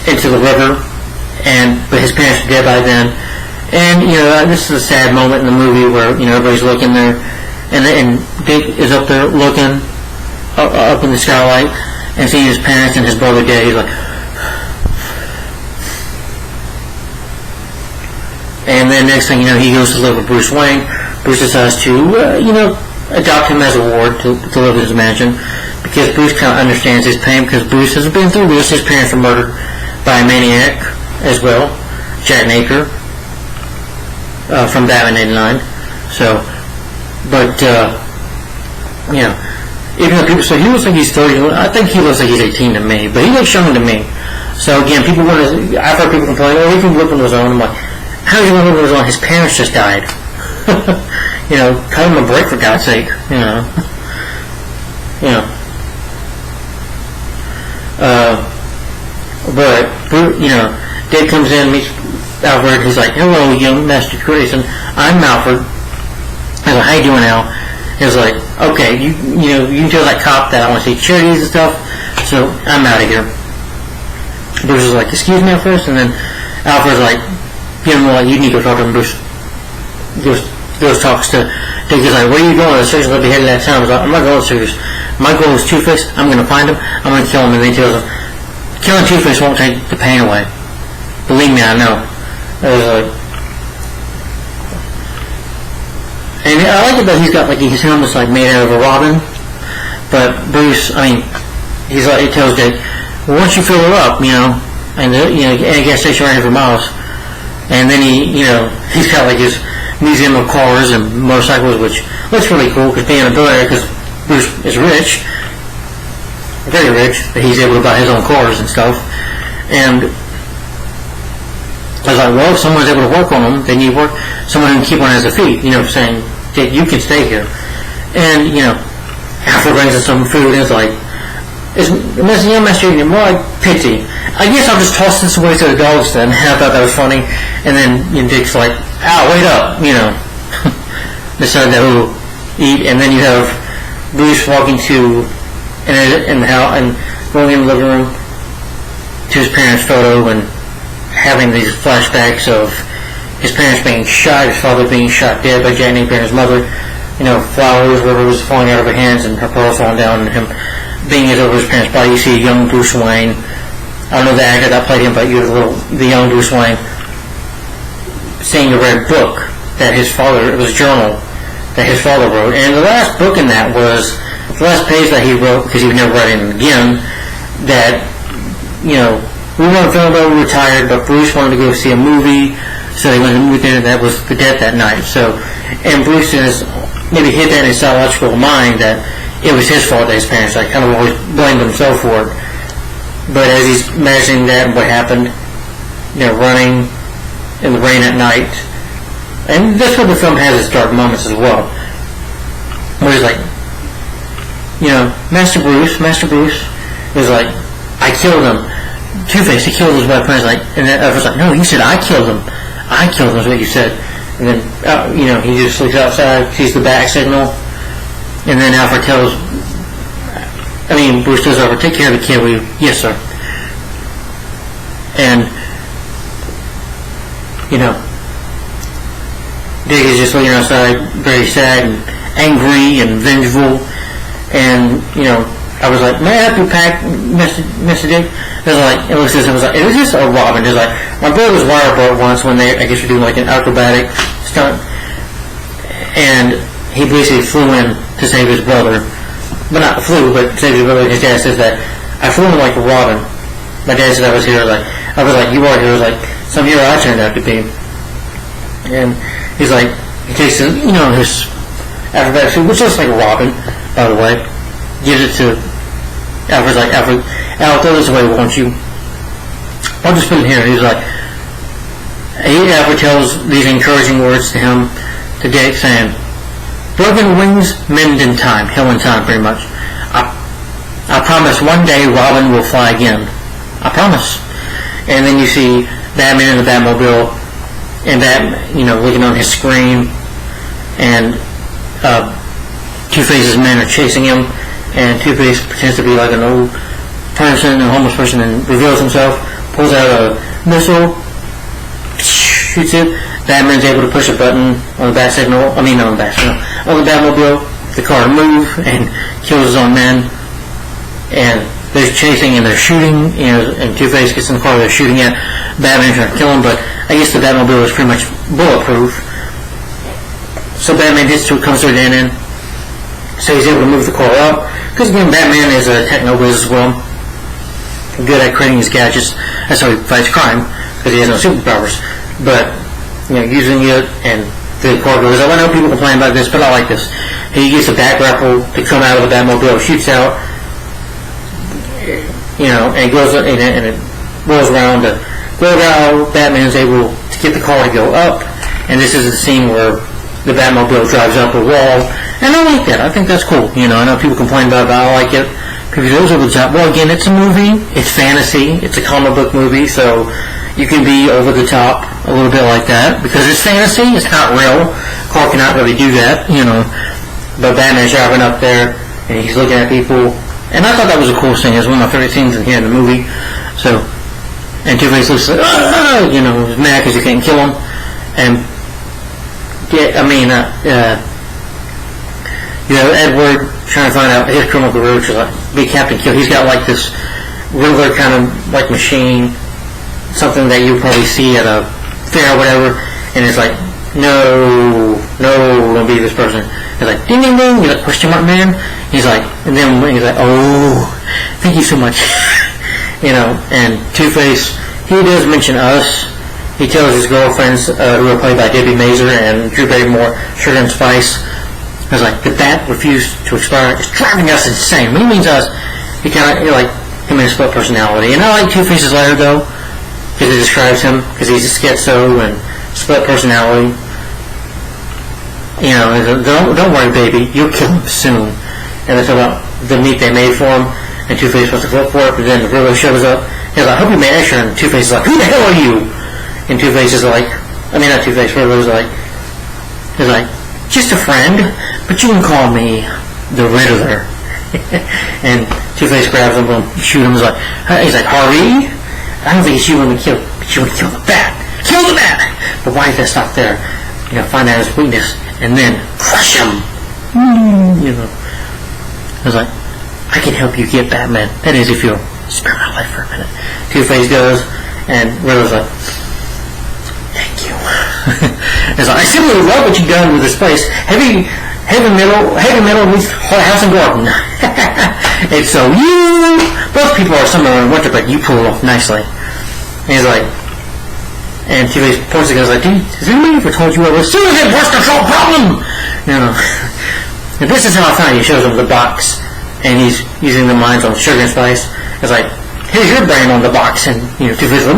into the river, but his parents are dead by then. And this is a sad moment in the movie where everybody's looking there, and Dick is up there looking up in the skylight and seeing his parents and his brother dead. He's like. And then next thing you know, he goes to live with Bruce Wayne. Bruce decides to, adopt him as a ward to live in his mansion, because Bruce kind of understands his pain, because Bruce has been through this. His parents were murdered by a maniac as well, Jack Napier, from Batman '89. So, but, even though people say he looks like he's 30, I think he looks like he's 18 to me, but he looks young to me. So again, I've heard people complain, he can live on his own. I'm like, how is he going to live on his own? His parents just died. Cut him a break for God's sake. But Dick comes in, meets Alfred. He's like, "Hello, young Master Grayson. I'm Alfred." I was like, "How you doing, Al?" He's like, "Okay, you can tell that cop that I want to see charities and stuff, so I'm out of here." Bruce is like, "Excuse me," at first, and then Alfred's like, you need to go talk to him. Bruce goes talks to Dick. He's like, where are you going? The circus will be headed out of town. I was like, I'm not going to the circus. My goal is Two-Face. I'm going to find him. I'm going to kill him. And then he tells him, killing Two-Face won't take the pain away. Believe me, I know. I was like, and I like it that he's got his helmet's made out of a robin. But Bruce, he tells Dick, well, once you fill her up, and a gas station right here for miles. And then he's got his museum of cars and motorcycles, which looks really cool because being a billionaire, because Bruce is rich, very rich, that he's able to buy his own cars and stuff. And I was like, well, if someone's able to work on them, then you work someone who can keep on his feet, saying, hey, you can stay here. And, Alfred brings us some food and it's like, it's young Master Union, more like pity. I guess I'll just toss this away to the dogs then. I thought that was funny. And then Dick's like, wait up, decide that we'll eat, and then you have Bruce walking to in the house and going in the living room to his parents' photo and having these flashbacks of his parents being shot, his father being shot dead by Jack Napier and his mother. Flowers, rivers falling out of her hands and her pearls falling down, and him being over his parents' body. You see a young Bruce Wayne. I don't know the actor that played him, but you the young Bruce Wayne seeing a red book that his father, it was a journal that his father wrote, and the last book in that was the last page that he wrote, because he would never write it again, that, we weren't feeling well, we were tired, but Bruce wanted to go see a movie, so they went to the movie theater that was the death that night. So, and Bruce has maybe hit that in his psychological mind that it was his fault that his parents kind of always blamed himself for it. But as he's imagining that and what happened, running in the rain at night, and that's where the film has its dark moments as well, where he's like, Master Bruce is like, I killed him. Two-Face, he killed his wife, and then Alfred's like, no, you said I killed him is what you said. And then, he just looks outside, sees the bat signal, and then Alfred Bruce tells Alfred, take care of the kid, will you? Yes, sir. And, Dick is just looking outside, very sad and angry and vengeful, and, I was like, may I help you pack, Mr. Dick? It was just a Robin. It was like, my brother was wireboard once when I guess were doing an acrobatic stunt, and he basically flew in to save his brother. But not flew, but saved his brother. His dad says that, I flew in like a Robin. My dad said I was here, I was like, you are here. I was like, some hero I turned out to be. And he's like, he takes his acrobatic suit, which looks like a Robin, by the way, gives it to Alfred's like, Alfred, throw this away, won't you? I'll just put it here. He's like, Alfred tells these encouraging words to him, to Dick, saying, broken wings mend in time, heal in time, pretty much. I promise one day Robin will fly again. I promise. And then you see Batman in the Batmobile, and looking on his screen, and Two-Face's men are chasing him, and Two-Face pretends to be like an old person, a homeless person, and reveals himself, pulls out a missile, shoots it. Batman's able to push a button on the bat signal, on the Batmobile, the car to move, and kills his own men. And they're chasing and they're shooting, and Two-Face gets in the car, they're shooting at Batman trying to kill him, but I guess the Batmobile is pretty much bulletproof. So Batman comes to an end, so he's able to move the car up, because again, Batman is a techno-whiz as well, good at creating his gadgets. That's how he fights crime, because he has no superpowers. But, using it, and the car goes up. I know people complain about this, but I like this. He gets a bat grapple to come out of the Batmobile, shoots out, and it goes, and it rolls around to go around. Batman's able to get the car to go up, and this is the scene where the Batmobile drives up a wall, and I like that. I think that's cool. I know people complain about it, but I like it because it goes over the top. Well, again, it's a movie, it's fantasy, it's a comic book movie, so you can be over the top a little bit like that because it's fantasy, it's not real. Car cannot really do that, But Batman's driving up there, and he's looking at people, and I thought that was a cool scene. It's one of my favorite scenes in the movie. So, and Two-Face looks like, he's mad because you can't kill him, and Edward trying to find out his criminal career, which is like be Captain Kill. He's got this Riddler kind of machine, something that you probably see at a fair or whatever, and it's like, no, don't be this person. He's like, ding ding ding. He's like, question mark man. He's like, and then he's like, oh, thank you so much. And Two-Face, he does mention us. He tells his girlfriends, who are played by Debbie Mazur and Drew Barrymore, Sugar and Spice, I was like, the bat refused to expire. It's driving us insane. When he means us, he kind of, him and his split personality. And I like Two-Face's letter, though, because it describes him, because he's a schizo and split personality. Don't worry, baby, you'll kill him soon. And they talk about the meat they made for him, and Two-Face wants to vote for it, but then the Riddler shows up. He's like, I hope you made extra, and Two-Face is like, who the hell are you? And Two-Face is like, I mean, not Two-Face, Riddler was like, just a friend, but you can call me the Riddler. And Two-Face grabs him and shoot him. He's like, Harvey, I don't think it's you want to kill, but you want to kill the Bat. Kill the Bat! But why did that stop there? You know, find out his weakness, and then crush him. You know. I was like, I can help you get Batman. That is, if you'll spare my life for a minute. Two-Face goes, and Riddler's like, thank you. It's like, I simply love what you've done with this place. Heavy metal meets house and garden. And so both people are summer and winter, but you pull it off nicely. And he's like, and Two-Face points and goes like, dude, has anybody ever told you I was serious pest control problem? You know. And this is how I found it. He shows him the box, and he's using the minds on sugar and spice. It's like, here's your brain on the box, and you know, Two-Face is like,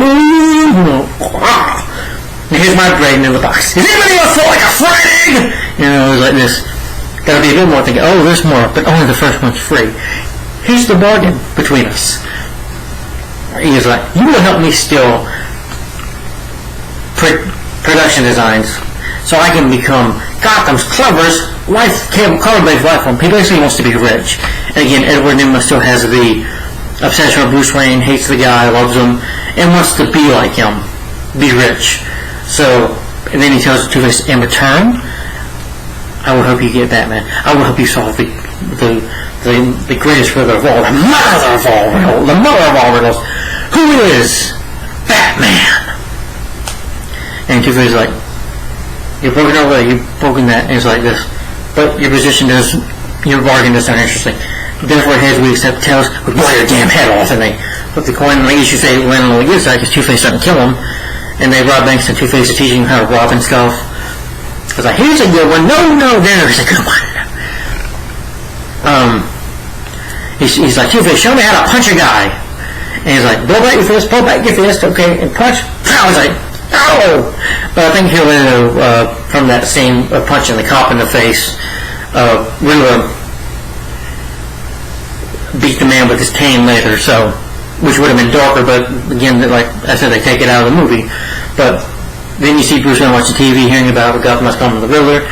here's my brain in the box. Is anybody else feel like a frag? You know, it was like this. Gotta be a bit more thinking, oh, there's more, but only the first one's free. Here's the bargain between us. He was like, you will help me steal production designs so I can become Gotham's cleverest color-based life form. He basically wants to be rich. And again, Edward Nygma still has the obsession with Bruce Wayne, hates the guy, loves him, and wants to be like him, be rich. So, and then he tells Two-Face, in return, I will help you get Batman. I will help you solve the greatest riddle of all, the mother of all riddles. Who is Batman? And Two-Face is like, you've broken over there, you've broken that, and it's like this. But your bargain does sound interesting. Therefore, heads we accept, tails, we blow your damn head off, and they flip the coin, and I guess you say land on the good side, because Two-Face doesn't kill him. And they rob banks, and Two-Face is teaching him how to rob and stuff. It's like, here's a good one, no, there's a good one. He's like, Two-Face, show me how to punch a guy. And he's like, blow back your fist, okay, and punch. He's like, ow! But I think he'll from that scene of punching the cop in the face, Riddler beat the man with his cane later, so, which would have been darker, but again, like I said, they take it out of the movie. But then you see Bruce Wayne watching TV, hearing about what Gotham must come to the Riddler,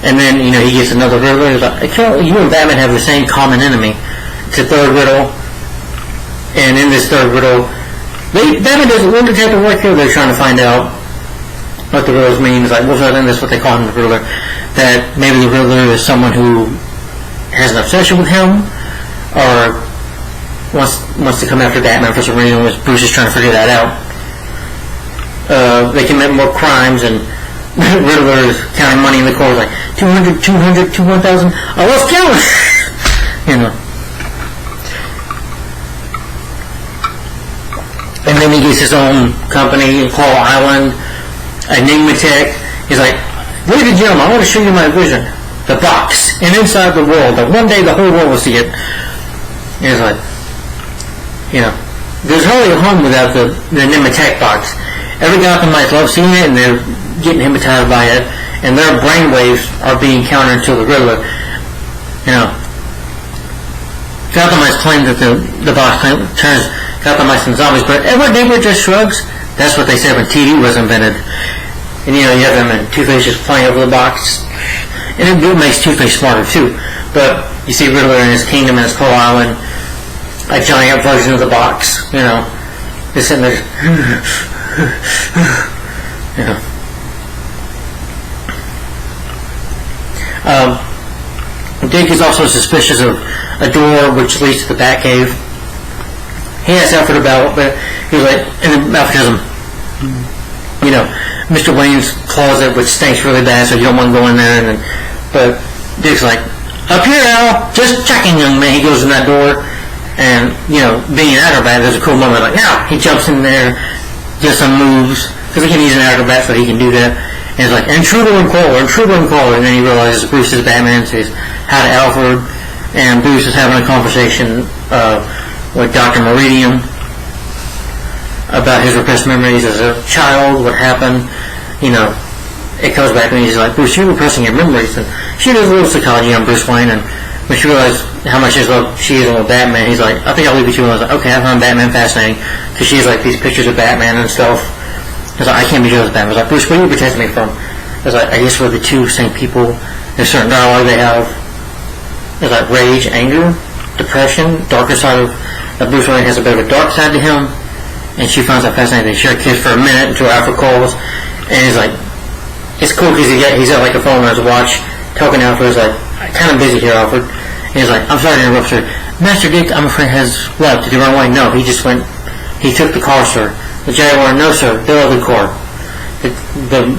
and then, you know, he gets another Riddler. He's like, you and Batman have the same common enemy. It's a third riddle, and in this third riddle, Batman does a little detective work here. They're trying to find out what the riddles mean. It's like, well, I think that's what they call him, the Riddler. That maybe the Riddler is someone who has an obsession with him, or wants to come after Batman for some reason. Bruce is trying to figure that out. They commit more crimes, and Riddler is counting money in the court, like 200, 200, 1,000. Oh, let's count it! You know. And then he gets his own company, Claw Island, Enigmatech. He's like, ladies and gentlemen, I want to show you my vision. The box. And inside the world, that one day the whole world will see it. And he's like, you know, there's hardly a home without the Enigmatech box. Every Gothamite loves seeing it, and they're getting hypnotized by it, and their brainwaves are being countered to the Riddler. You know, Gothamites claim that the box turns Gothamites into zombies, but Edward Nygma just shrugs. That's what they said when TV was invented. And you know, you have them and Two-Face just flying over the box, and it makes Two-Face smarter too. But you see Riddler in his kingdom and his Claw Island, a giant version of the box. You know, just sitting there. You know. Dick is also suspicious of a door which leads to the Batcave. He asks Alfred about it, but he's like, and then Alfred tells him, you know, Mr. Wayne's closet, which stinks really bad, so you don't want to go in there. But Dick's like, up here, Al, just checking, young man. He goes in that door, and, you know, being an acrobat, there's a cool moment, like, now, he jumps in there, does some moves, because again, he's an acrobat, so he can do that. And he's like, intruder and caller, and then he realizes Bruce is Batman, says hi to Alfred, and Bruce is having a conversation with Dr. Meridian about his repressed memories as a child, what happened. You know, it comes back and he's like, Bruce, you're repressing your memories. And she does a little psychology on Bruce Wayne, and when she realized how much she is in with Batman, he's like, I think I'll leave it to you. And I was like, okay, I found Batman fascinating, because she has like these pictures of Batman and stuff. I was like, I can't be jealous of Batman. I was like, Bruce, what are you protecting me from? I was like, I guess we're the two same people. There's certain dialogue they have. There's like rage, anger, depression, darker side of Bruce Wayne has a bit of a dark side to him, and she finds that fascinating. They share a kiss for a minute until Alfred calls, and he's like, it's cool because he's got like a phone on his watch, talking to Alfred. He's like, kind of busy here, Alfred. And he's like, I'm sorry to interrupt, sir. Master Dick, I'm afraid, has left. Did he run away? No, he just went, he took the car, sir. The Jaguar, no, sir, the other car.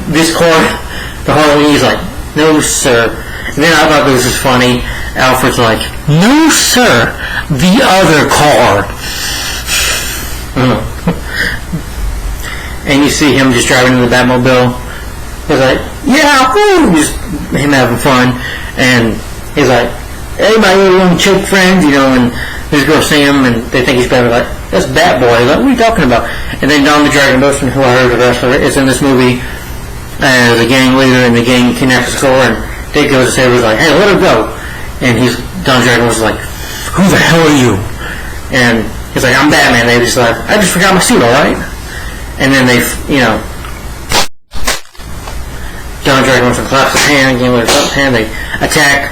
This car, the Harley, he's like, no, sir. And then I thought this was funny. Alfred's like, no, sir, the other car. And you see him just driving in the Batmobile. He's like, yeah, woo! Just him having fun. And he's like, hey, my little chick friends, and these girls see him and they think he's Batman. Like, that's Batboy. Like, what are you talking about? And then Don the Dragon Boatman, who I heard the wrestler, is in this movie as a gang leader, and the gang kidnaps the score, and Dick goes to Sabre's like, hey, let her go. And Don Dragon was like, who the hell are you? And he's like, I'm Batman. They just like, I just forgot my suit, alright? And then they, Don Dragon wants to collapse his hand, game with his hand, they attack,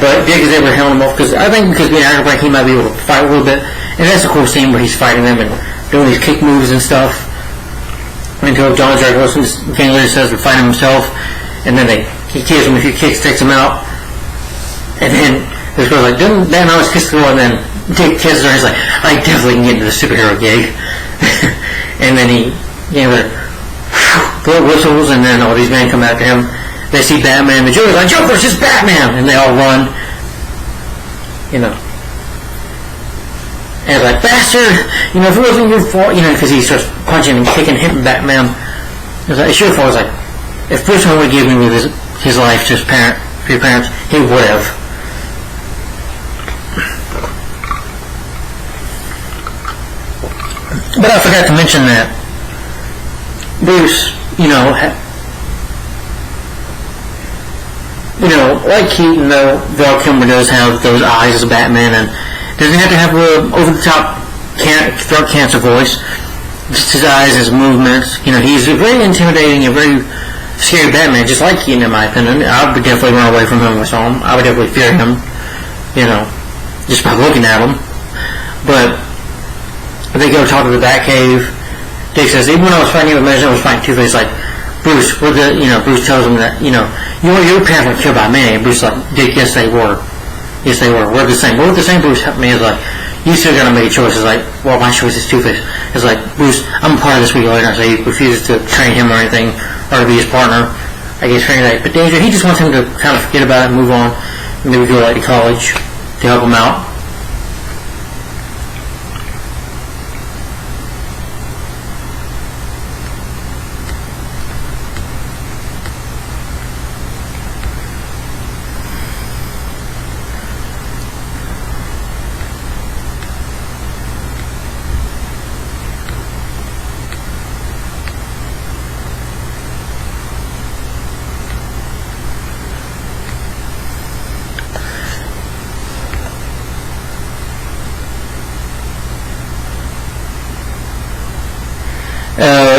but Dick is able to handle him off, because I think because being acrobat, he might be able to fight a little bit, and that's a cool scene where he's fighting them and doing these kick moves and stuff, until Don Dragon listens, game leader says to fight him himself, and then he kills him a few kicks, takes him out, and then this girl's like, didn't Dan always kiss the girl? And then Dick kisses her, and he's like, I definitely can get into the superhero gig. And then he blow whistles, and then all these men come after him. They see Batman, the Joker's like, Joker, it's just Batman! And they all run. And it's like, bastard! If it wasn't your fault, because he starts punching and kicking, hitting Batman. It's like, it's your fault. It's like, if Bruce Wayne would have given his life to your parents, he would have. But I forgot to mention that Bruce, like Keaton, though, Val Kilmer does have those eyes as Batman, and doesn't have to have a over-the-top throat cancer voice. Just his eyes, his movements. He's a very intimidating, a very scary Batman, just like Keaton, in my opinion. I would definitely run away from him if I saw him. I would definitely fear him, just by looking at him. But they go talk to the Batcave. Dick says, even when I was fighting with Measure, I was fighting Two-Face, like, Bruce, Bruce tells him that, your parents were killed by me. And Bruce is like, Dick, yes they were. Yes they were. We're the same. We're the same. Bruce helped me. Is like, you still gotta make choices. Like, well, my choice is Two-Face. It's like, Bruce, I'm a part of this regulation. So he refuses to train him or anything, or to be his partner. I guess training that. But Danger, he just wants him to kind of forget about it and move on. Maybe go to college to help him out.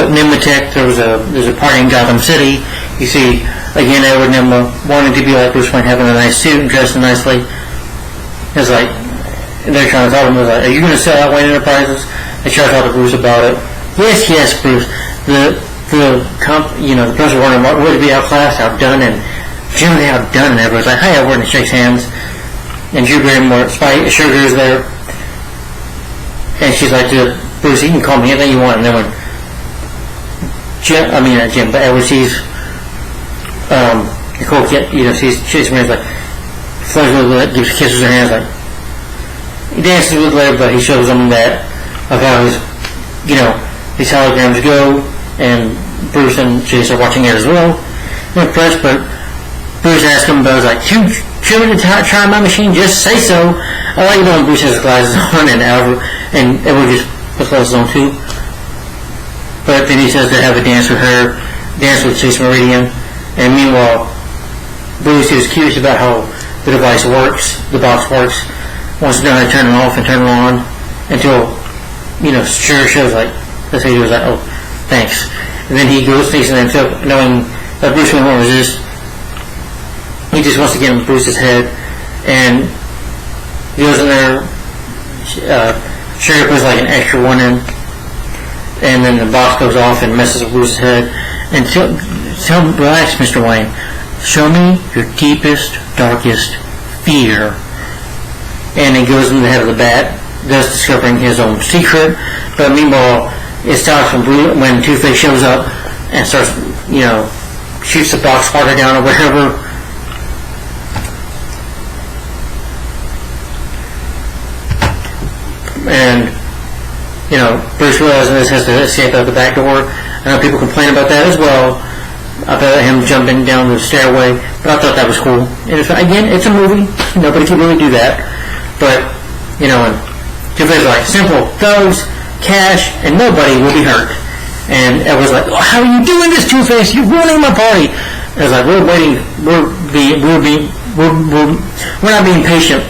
Nimotech, there's a party in Gotham City. You see, again, Edward Nygma wanting to be like Bruce Wayne, having a nice suit and dressing nicely. It's like, they're trying to talk to him, like, are you going to sell out Wayne Enterprises? They try to talk to Bruce about it. Yes, Bruce. The person wondering what would it be outclassed, outdone, and generally outdone, and everyone's like, hey, Edward, and shakes hands. And Drew Barrymore, Spike, Sugar is there. And she's like to Bruce, you can call me anything you want. And then when Jim, but Edward sees Nicole sees chasing me, like, flirts with her, gives kisses her hands, like, he dances with her, but he shows them that of how his holograms go, and Bruce and Chase are watching it as well. They're impressed, but Bruce asks him about, like, you want to try my machine? Just say so. I like when Bruce has his glasses on, and Edward just puts glasses on too. But then he says to have a dance with Chase Meridian, and meanwhile, Bruce is curious about how the device works, the box works, wants to know how to turn it off and turn it on, until, Sure shows, like, let's say he was like, oh, thanks. And then he goes facing himself, knowing that Bruce Wayne won't resist. He just wants to get in Bruce's head, and he goes in there. Sheriff puts like an extra one in, and then the box goes off and messes with Bruce's head. And relax, Mr. Wayne. Show me your deepest, darkest fear. And he goes into the head of the bat, thus discovering his own secret. But meanwhile, it starts when Two-Face shows up and starts, shoots the box harder down or whatever. And, Bruce realizes this, has to escape out the back door. I know people complain about that as well, about him jumping down the stairway, but I thought that was cool. And again, it's a movie. Nobody can really do that. But, and Two-Face was like, simple, thugs, cash, and nobody will be hurt. And I was like, oh, how are you doing this, Two-Face? You're ruining my party. I was like, we're not being patient.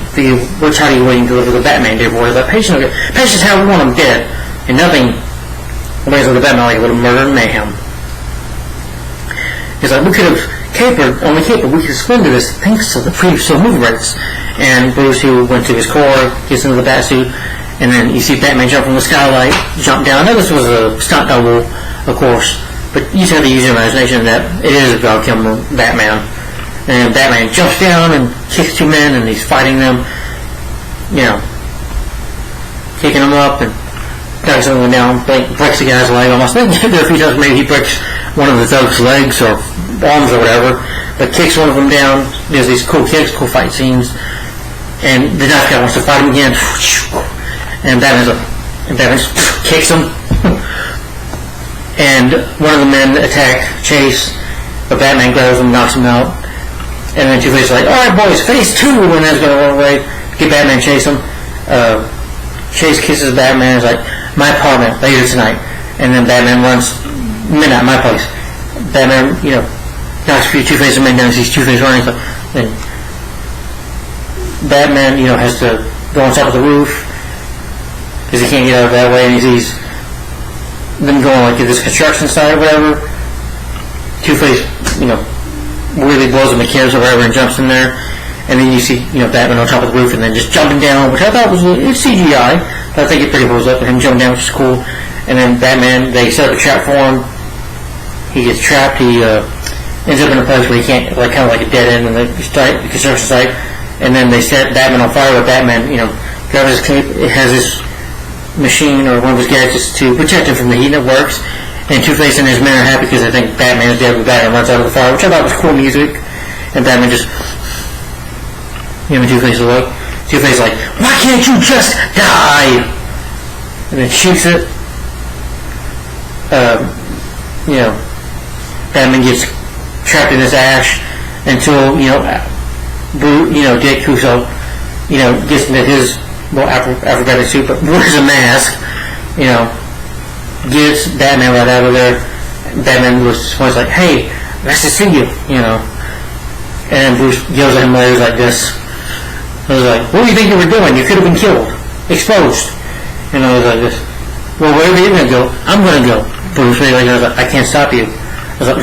We're tired of waiting to deliver the Batman Day boys. Like, patience how we want them dead. And nothing ways with the Batman like a little murder and mayhem. He's like, we could have capered, we could have swindled this thanks to the previous movie rights. And Bruce, who went to his core, gets into the Batsuit, and then you see Batman jump from the skylight, jump down. I know this was a stunt double, of course, but you just have to use your imagination that it is a Val Kilmer Batman. And Batman jumps down and kicks two men, and he's fighting them, kicking them up and knocks someone down, breaks the guy's leg almost. I think there are a few times maybe he breaks one of the thug's legs or arms or whatever, but kicks one of them down. There's these cool kicks, cool fight scenes, and the knife guy wants to fight him again, and Batman kicks him, and one of the men attack Chase, but Batman grabs him, knocks him out. And then Two-Face is like, alright boys, phase 2, and that's going to run away. Get Batman, chase him. Chase kisses Batman, is like, my apartment, later tonight. And then Batman runs, midnight, my place. Batman, knocks a few Two-Face men down, sees Two-Face running, so then Batman, has to go on top of the roof, because he can't get out of that way, and he sees them going like to this construction site or whatever. Two-Face, really blows the mechanics or whatever and jumps in there, and then you see Batman on top of the roof and then just jumping down, which I thought it's CGI, but I think it pretty holds up with him jumping down, which is cool. And then Batman, they set up a trap for him. He gets trapped. He ends up in a place where he can't, kind of like a dead end in the construction site. And then they set Batman on fire. But Batman, grabs his cape. It has this machine or one of his gadgets to protect him from the heat, and it works. And Two-Face and his men are happy because they think Batman is dead, but Batman runs out of the fire, which I thought was cool music. And Batman just, Two-Face is like, why can't you just die? And then shoots it. Batman gets trapped in this ash until, Dick, who's gets into his, acrobatic suit, but wears a mask, gets Batman right out of there. Batman was like, hey, nice to see you, And Bruce yells at him later like this. I was like, what do you think you were doing? You could have been killed. Exposed. And I was like this. Well, wherever you're going to go, I'm going to go. Bruce was like, I can't stop you. I was like,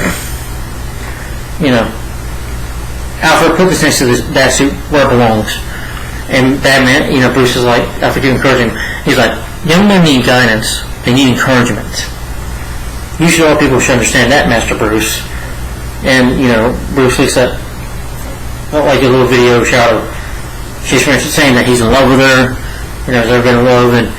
Alfred, put this next to this Batsuit where it belongs. And Batman, Bruce is like, after encouraging him, he's like, young men need guidance. They need encouragement. You should all people should understand that, Master Bruce. And, Bruce looks at, like a little video shot of Chase Francis saying that he's in love with her, they're going to love, and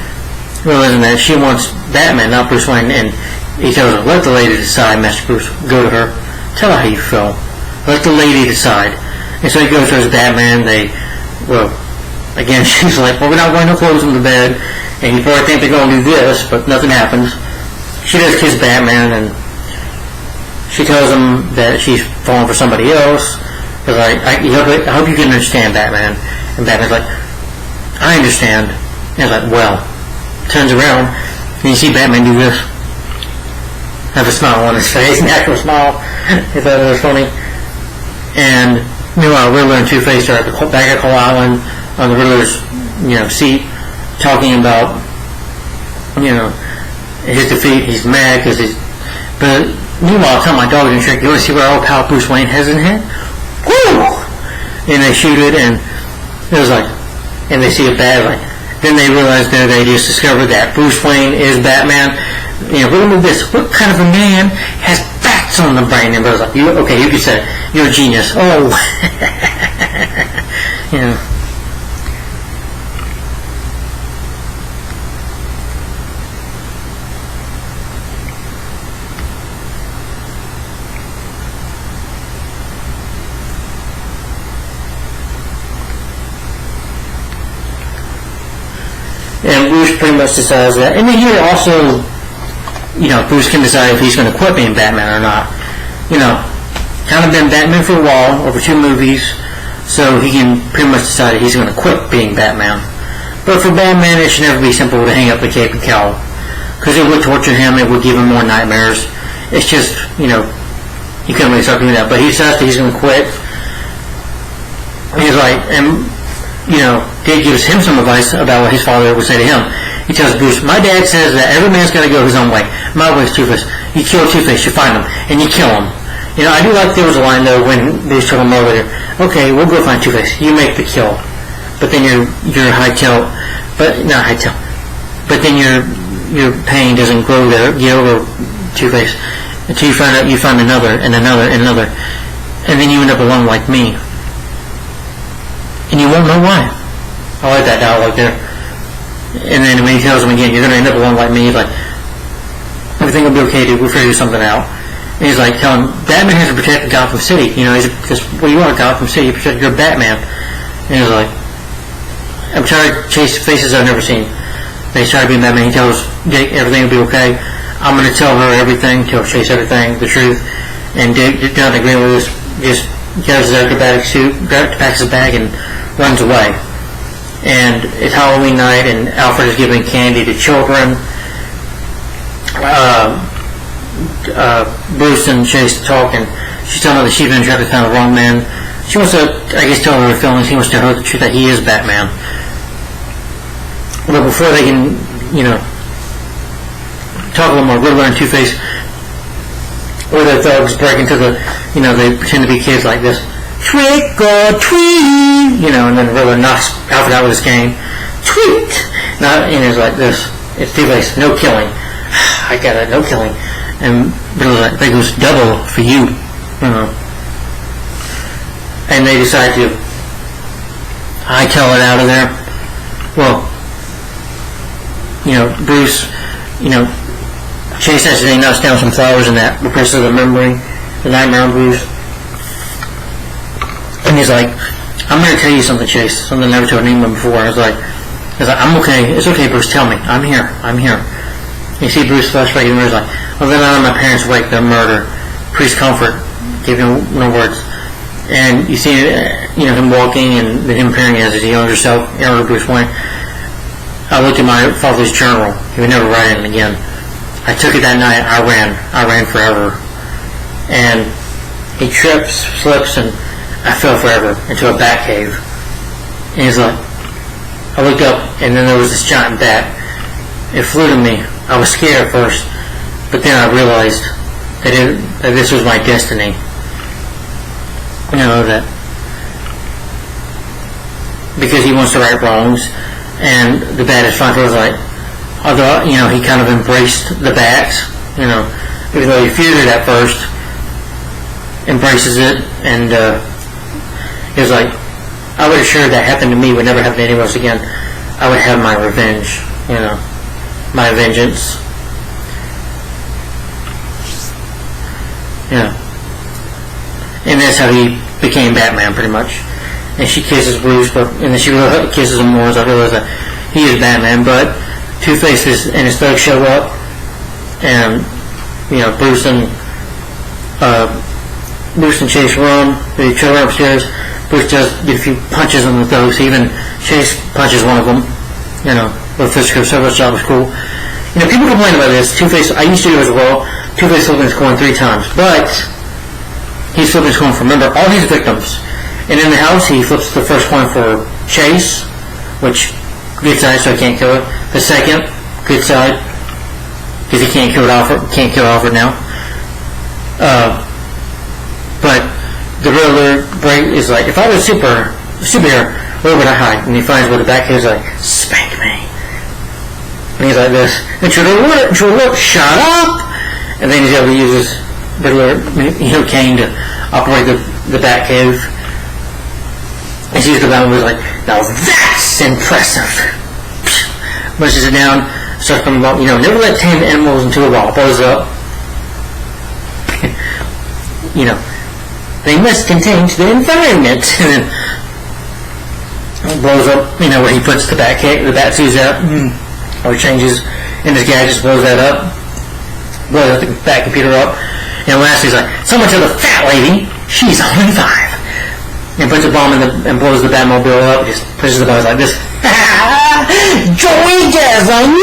realizing that she wants Batman, not Bruce Wayne, and he tells her, let the lady decide, Master Bruce, go to her, tell her how you feel. Let the lady decide. And so he goes to his Batman, again, she's like, well, we're not wearing no clothes in the bed, and you probably think they're going to do this, but nothing happens. She does kiss Batman, and she tells him that she's falling for somebody else. Because I hope you can understand, Batman. And Batman's like, I understand. And he's like, well. Turns around, and you see Batman do this. Have a smile on his face, an actual smile. I thought it was funny. And meanwhile, Riddler and Two-Face are back at Coal Island on the Riddler's, seat, talking about, his defeat. He's mad because But meanwhile, I tell my dog in the trick, you want to see where old pal Bruce Wayne has his head? Woo! And they shoot it, and it was like, and they see it badly. Then they realize that they just discovered that Bruce Wayne is Batman. You know, look at this. What kind of a man has bats on the brain? And I was like, okay, you can say it. You're a genius. Oh. You know. And Bruce pretty much decides that. And then here also, you know, Bruce can decide if he's going to quit being Batman or not. You know, kind of been Batman for a while, over 2 movies, so he can pretty much decide he's going to quit being Batman. But for Batman, it should never be simple to hang up the cape and cowl, because it would torture him, it would give him more nightmares. It's just, you know, you couldn't really start doing that. But he decides that he's going to quit. And he's like, and, you know, Dick gives him some advice about what his father would say to him. He tells Bruce, my dad says that every man's got to go his own way. My way's Two-Face. You kill Two-Face, you find him, and you kill him. You know, I do like there was a line, though, when Bruce told him earlier, okay, we'll go find Two-Face. You make the kill. But then your hightail, but not hightail, but then your pain doesn't grow there, get over Two-Face, until you find another, and another, and another. And then you end up alone like me. And you won't know why. I like that dialogue there. And then when he tells him again, you're going to end up alone like me, he's like, everything will be okay, dude, we'll figure something out. And he's like, telling him, Batman has to protect Gotham City. You know, because, well, you are Gotham City, you're Batman. And he's like, I'm trying to chase faces I've never seen. They try to be Batman. He tells Dick everything will be okay. I'm going to tell her everything, tell Chase everything, the truth. And Dick, down to Green Lewis, just carries his acrobatic suit, packs his bag, and runs away. And it's Halloween night, and Alfred is giving candy to children. Bruce and Chase talk, and she's telling him that she's been trapped to find the wrong man. She wants to, I guess, tell her feelings. He wants to tell her the truth that he is Batman. But before they can, you know, talk a little more, Riddler and Two-Face, or the thugs break into the, you know, they pretend to be kids like this. Trick or treat, you know, and then Riddler knocks Alfred out with his cane. Tweet! And it's like this. It's Two-Face, no killing. I got it, no killing. And Riddler's like, that goes double for you. You know. And they decide to hightail it out of there. Well, you know, Bruce, you know, Chase accidentally knocks down some flowers, and that replaces the memory, the nightmare on Bruce. And he's like, I'm going to tell you something, Chase, something I never told anyone before. He's like, I'm okay. It's okay, Bruce. Tell me. I'm here. I'm here. You see Bruce flashback, and he's like, well, then I know my parents wake their murder. Priest Comfort gave him no words. And you see, you know, him walking and him appearing as his younger self, younger Bruce Wayne. I looked at my father's journal. He would never write it again. I took it that night. I ran forever. And he trips, slips, and I fell forever into a bat cave. And he's like, I looked up, and then there was this giant bat. It flew to me. I was scared at first, but then I realized that this was my destiny. You know, that because he wants to right wrongs, and the bat is fine. So I was like, although, you know, he kind of embraced the bats, you know, even though he feared it at first, embraces it, and he was like, I would assure that happened to me would never happen to anyone else again. I would have my revenge, you know, my vengeance. Yeah. And that's how he became Batman, pretty much. And she kisses Bruce, and then she kisses him more, as I realize that he is Batman. But Two-Face and his thugs show up, and, you know, Bruce and Chase run. They chill upstairs. Bruce does get a few punches on the thugs. Even Chase punches one of them. You know, with physical service job was cool. You know, people complain about this. Two-Face, I used to do as well. Two-Face flipped his coin 3 times, but he's flipping his coin for, remember, all his victims. And in the house, he flips the first coin for Chase, which good side, so he can't kill it. The second, good side, because he can't kill Alfred now. But the Riddler is like, if I was a superhero, where would I hide? And he finds where the Batcave is like, spank me. And he's like this, and look, shut up! And then he's able to use his Riddler, cane to operate the Batcave. And she's the Batman was like, now that's impressive! Pushes it down, starts coming about, never let tame animals into a ball, blows up. They must contain the environment. And then blows up, where he puts the Batsuits out, or changes in his gadgets, blows that up, blows up the Bat computer up, and lastly he's like, someone tell the fat lady she's only 5. And puts a bomb and blows the Batmobile up, just pushes the buttons like this. Joygasm!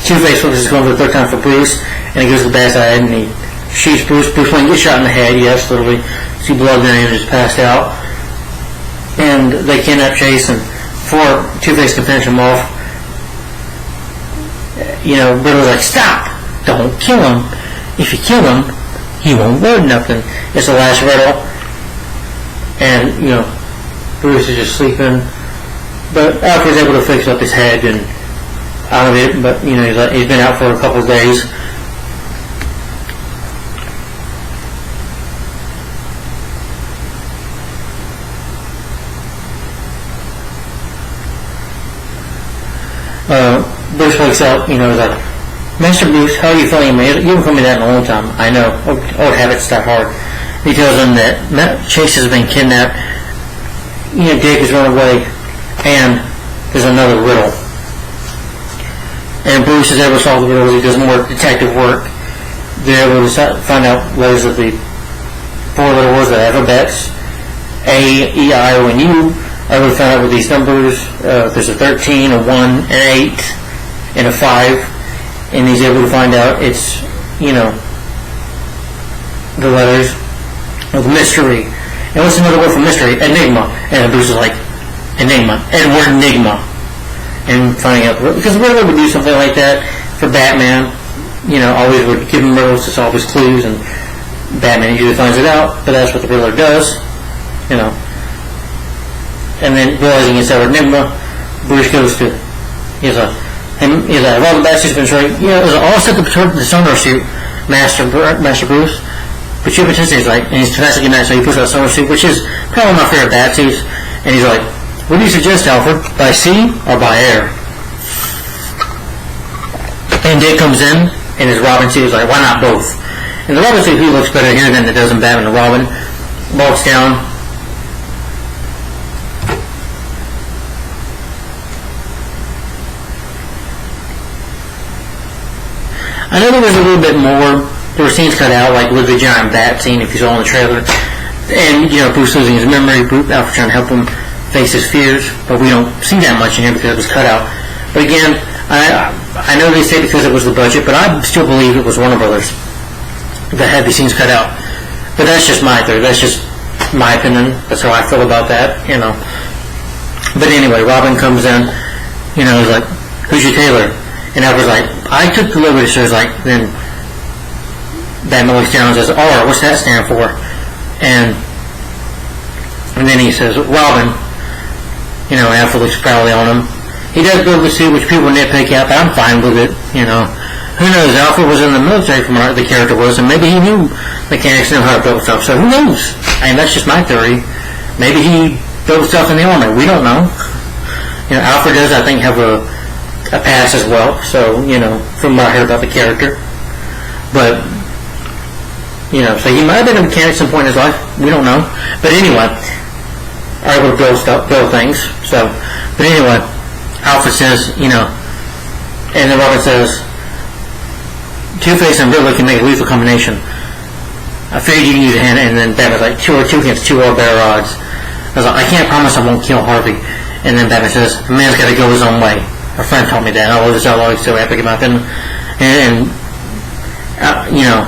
Two-Face is going for the third time for Bruce, and he goes to the bad side, and he shoots Bruce. Bruce Wayne gets shot in the head, yes, literally. See blood there, and just passed out. And they kidnap Chase, and before Two-Face can finish him off, Riddler's like, stop! Don't kill him. If you kill him, he won't learn nothing. It's the last riddle. And, Bruce is just sleeping. But Alfred's able to fix up his head and out of it, but, he's been out for a couple of days. Bruce wakes up, he's like, Master Bruce, how are you feeling, man? You haven't told me that in a long time. I know. Old habits die hard. He tells him that Chase has been kidnapped, Dick has run away, and there's another riddle. And Bruce is able to solve the riddles. He does more detective work. They're able to find out letters of the 4 little words, the alphabets, A, E, I, O, and U. I would find out with these numbers. There's a 13, a 1, an 8, and a 5. And he's able to find out it's, the letters of mystery. And what's another word for mystery? Enigma. And Bruce is like, enigma. And we're enigma. And finding out, because Riddler would do something like that for Batman, always would give him riddles to solve his clues, and Batman usually finds it out, but that's what the Riddler does, And then realizing it's our enigma, Bruce goes to, he's like, have all the Batsuits been destroyed? It was all set to the sonar suit, Master Bruce. But your potential is like, and he's fantastic in that, so he puts out sonar suit, which is probably my favorite Batsuits, and he's like, what do you suggest, Alfred? By sea or by air? And Dick comes in, and his Robin suit is like, why not both? And the Robin suit, who looks better here than it does in Batman and Robin, walks down. I know there was a little bit more. There were scenes cut out, like with the giant bat scene, if you saw in the trailer. And, Bruce losing his memory, Alfred trying to help him face his fears, but we don't see that much in here because it was cut out. But again, I know they say because it was the budget, but I still believe it was Warner Brothers that had these scenes cut out. But that's just my theory. That's just my opinion. That's how I feel about that, But anyway, Robin comes in, he's like, who's your tailor? And Alfred's like, I took the liberty, so it's like, then Batman looks down and says, R, what's that stand for? And then he says, Robin. Alfred looks proudly on him. He does build the suit, which people nitpick at, but I'm fine with it, Who knows? Alfred was in the military from the character was, and maybe he knew mechanics knew how to build stuff, so who knows? That's just my theory. Maybe he built stuff in the army. We don't know. Alfred does, I think, have a past as well, so, from what I heard about the character. But, so he might have been a mechanic at some point in his life. We don't know. But anyway, are able to build things. So, but anyway, Alfred says, and then Robin says, Two-Face and Riddler can make a lethal combination. I figured you can use a hand, and then Batman's like, 2 or 2 against 2 or better odds. I was like, I can't promise I won't kill Harvey. And then Batman says, a man's got to go his own way. A friend told me that. Oh, this outlaw is so epic about them. And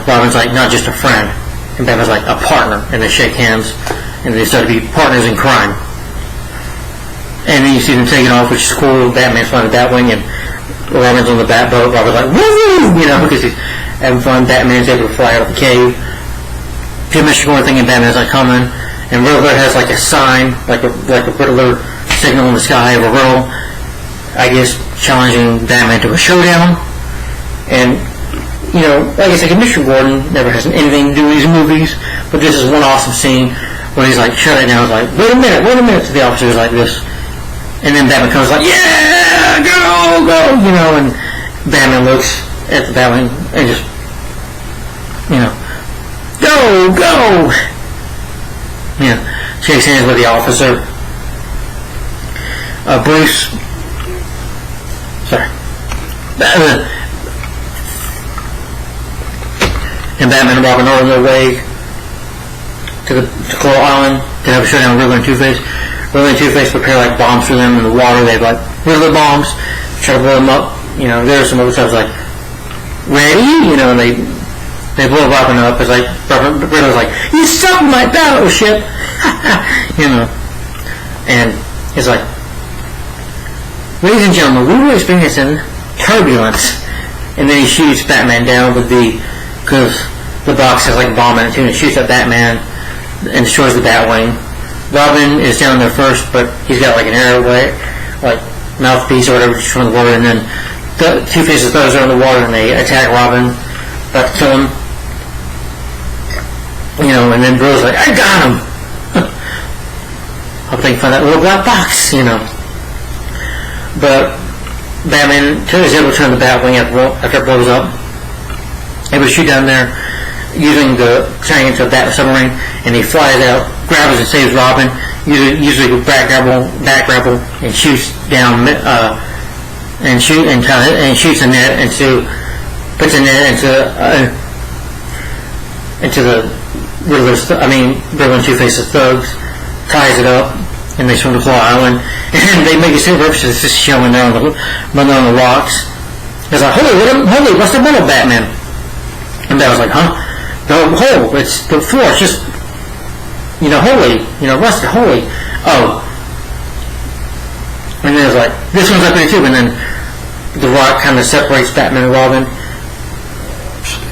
Robin's like, not just a friend. And Batman's like, a partner. And they shake hands. And they start to be partners in crime. And then you see them taking off, which is cool. Batman's flying the Batwing. And Robin's on the bat boat. Robin's like, woo! You know, because he's having fun. Batman's able to fly out of the cave. Mr. Gordon thinking Batman's not coming. And Riddler has like a sign, like a Riddler signal in the sky of a riddle, I guess, challenging Batman to a showdown. And, you know, like I said, Mr. Gordon never has anything to do with these movies, but this is one awesome scene where he's like, shut it down. He's like, wait a minute, to the officers like this. And then Batman comes like, yeah, go, you know, and Batman looks at the Batman and just, you know, go! Yeah, shakes hands with the officer. Bruce, sorry. And Batman and Robin are on their way to Coral Island to have a showdown with Riddler and Two-Face. Riddler and Two-Face prepare like bombs for them in the water. They have like Riddler bombs, try to blow them up. You know, there's some other stuff like, ready? You know, and they blow Robin up. It's like, Riddler's like, you sunk my battleship! You know. And it's like, ladies and gentlemen, we were experiencing turbulence. And then he shoots Batman down with because the box has like a bomb in it too, and it shoots at Batman and destroys the Batwing. Robin is down there first, but he's got like an arrow, like mouthpiece or whatever, just from the water, and then the Two-Face's throws are in the water and they attack Robin, about to kill him. You know, and then Bruce's like, I got him! Hope they can find that little black box, you know. But Batman is able to turn the Batwing after it blows up. Able to shoot down there using turning into a bat submarine, and he flies out, grabs and saves Robin, usually with back grapple, and shoots down and shoots a net puts a net into the Riddler and Two-Face's thugs, ties it up, and they swim to Claw Island, and they make a silver episode that's just showing there on the rocks. It's like, holy, what's the middle, Batman? And Batman's like, huh? It's the force, just, you know, holy, you know, rusted, holy. Oh. And then it's like, this one's up there too, and then the rock kind of separates Batman and Robin.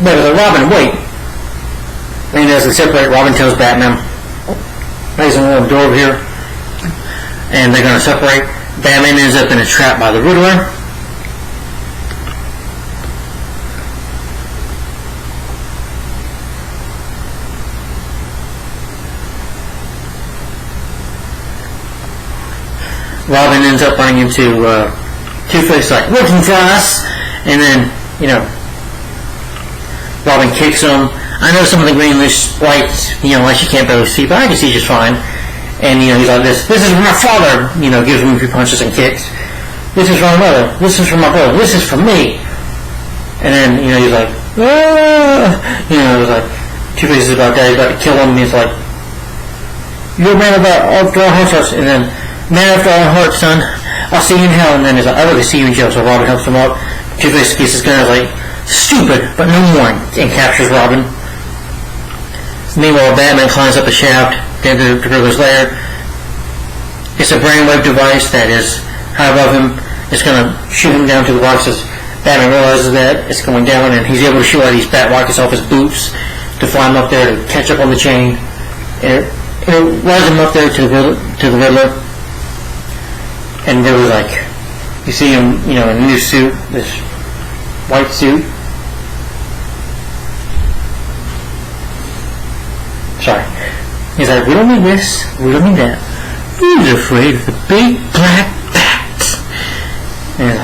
But it's like, Robin, wait. And as they separate, Robin tells Batman, there's a little door over here, and they're going to separate. Batman ends up in a trap by the Riddler. Robin ends up running into Two-Face, like, looking for us, and then, you know, Robin kicks him. I know some of the greenish lights, you know, lights you can't barely see, but I can see just fine. And, you know, he's like, this is from my father, you know, gives him a few punches and kicks. This is from my mother. This is from my brother. This is from me. And then, you know, he's like, ah! You know, it was like, Two-Face is about that, he's about to kill him, and he's like, you're a man after our hearts, and then, man after our hearts, son, I'll see you in hell. And then he's like, I'd rather see you in jail. So Robin helps him up. Two-Face gets his gun and is like, stupid, but no more, and captures Robin. Meanwhile, Batman climbs up a shaft into the Riddler's lair. It's a brainwave device that is high above him. It's going to shoot him down to the boxes. Batman realizes that it's going down, and he's able to shoot all these bat rockets off his boots to fly him up there to catch up on the chain. And it rides him up there to the Riddler. And Riddler's like, you see him, you know, in a new suit, this white suit. Sorry. He's like, we don't need this, we don't need that. Who's afraid of the big black bat? And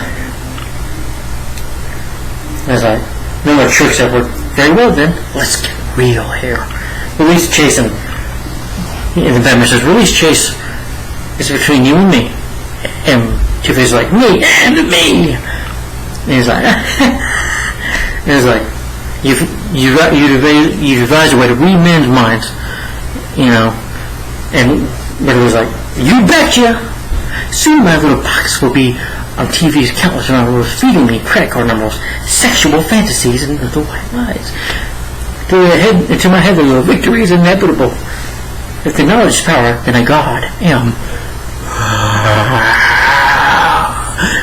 he's like, no more tricks, Edward. Very well then, let's get real here. Release Chase and the Batman says, release Chase is between you and me. And Two-Face is like, me and me. And he's like, you devised a way to read men's minds, you know. And Riddler's like, you betcha. Soon my little pockets will be on TV's countless numbers, feeding me credit card numbers, sexual fantasies, and the white lies. Into my head, the little victory is inevitable. If the knowledge is power, then I God am.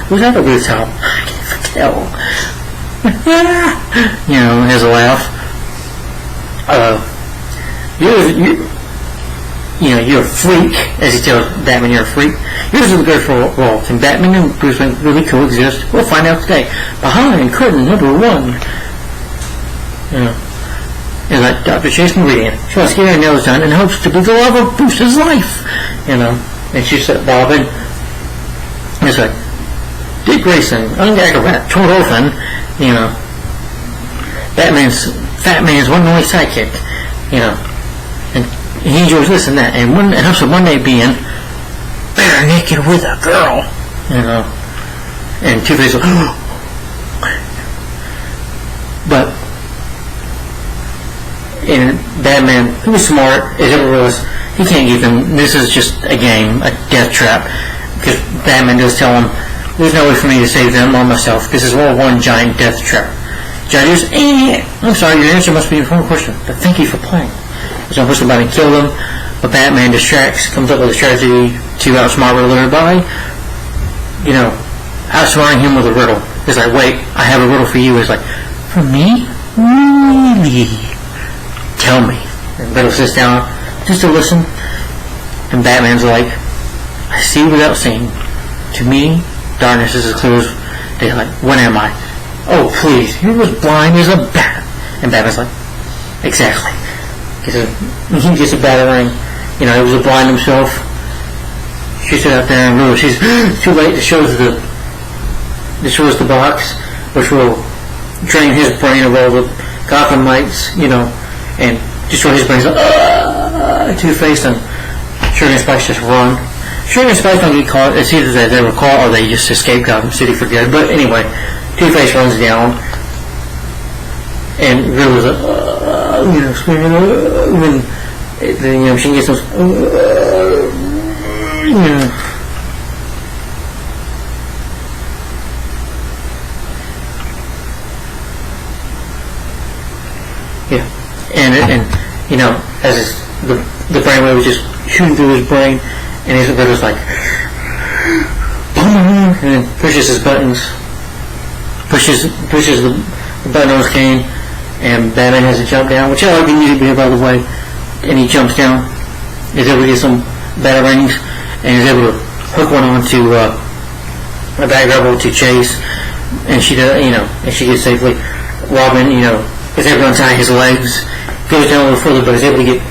Was that a weird sound? I can't tell. Has a laugh. You're a freak, as he tells Batman, you're a freak. Here's the good for role. Can Batman and Bruce Wayne really coexist? We'll find out today. Behind curtain number 1. And like Dr. Chase Meridian. She wants to get her nails done and hopes to be the love of Bruce's life. And she said, Bob, and it's like, Dick Grayson, ungag a rat, toad orphan, Batman's fat man's one and only sidekick, and he enjoys this and that, and also one day being bare naked with a girl, and Two-Face goes, but in Batman, who was smart, as ever was, he can't give them, this is just a game, a death trap, because Batman does tell him, there's no way for me to save them or myself. This is all one giant death trap. Judges, I'm sorry, your answer must be a wrong question, but thank you for playing. There's no person about to kill them, but Batman distracts, comes up with a strategy to outsmart Riddler by, outsmarting him with a riddle. He's like, wait, I have a riddle for you. He's like, for me? Really? Tell me. And Riddler sits down just to listen, and Batman's like, I see without seeing. To me, darkness is as clear as daylight. When am I? Oh, please, you're as blind as a bat. And Batman's like, exactly. He gets a battering. He was a blind himself. Shoots it out there, and really, she's too late. It shows the box, which will drain his brain of all the Gotham lights, and destroy his brain. Two-Face and Shuriken and Spikes just run. Shuriken and Spikes don't get caught. It's either that they were caught or they just escape Gotham City for good. But anyway, Two-Face runs down, and Riddler's like, screaming, when the machine gets those, and as the brainwave was just shooting through his brain, and his Riddler's like, and then pushes his buttons, pushes the button on his cane, and Batman has to jump down, which I like the music here, by the way, and he jumps down, he's able to get some batarangs, and he's able to hook one onto a bag rebel to Chase, and she does, and she gets safely. Robin, is able to untie his legs, goes down a little further, but is able to get,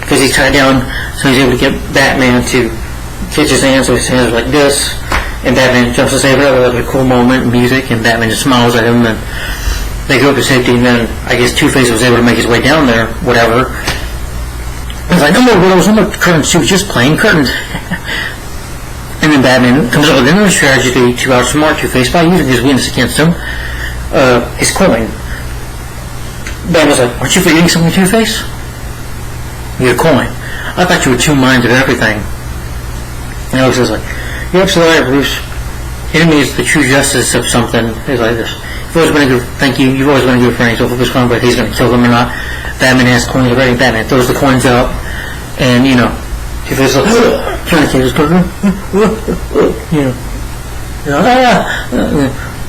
because he's tied down, so he's able to get Batman to catch his hands, so his hands are like this, and Batman jumps to save her. That's a cool moment, music, and Batman just smiles at him, and they go up to safety, and then I guess Two-Face was able to make his way down there, whatever. He's like, no more riddles, no more curtains, she was just playing curtains. And then Batman comes up with another strategy to outsmart Two-Face by using his weakness against him, his coin. Batman's like, aren't you forgetting something, Two-Face? Your coin. I thought you were two minds of everything. And Alex is like, you're absolutely right, Bruce. Enemy is the true justice of something. He's like this. You've always been a good, thank you, you've always been a good friend, so if it's going, but he's going to kill them or not. Batman has coins already. Batman throws the coins up, and, Two-Face is like, trying to kill his coin.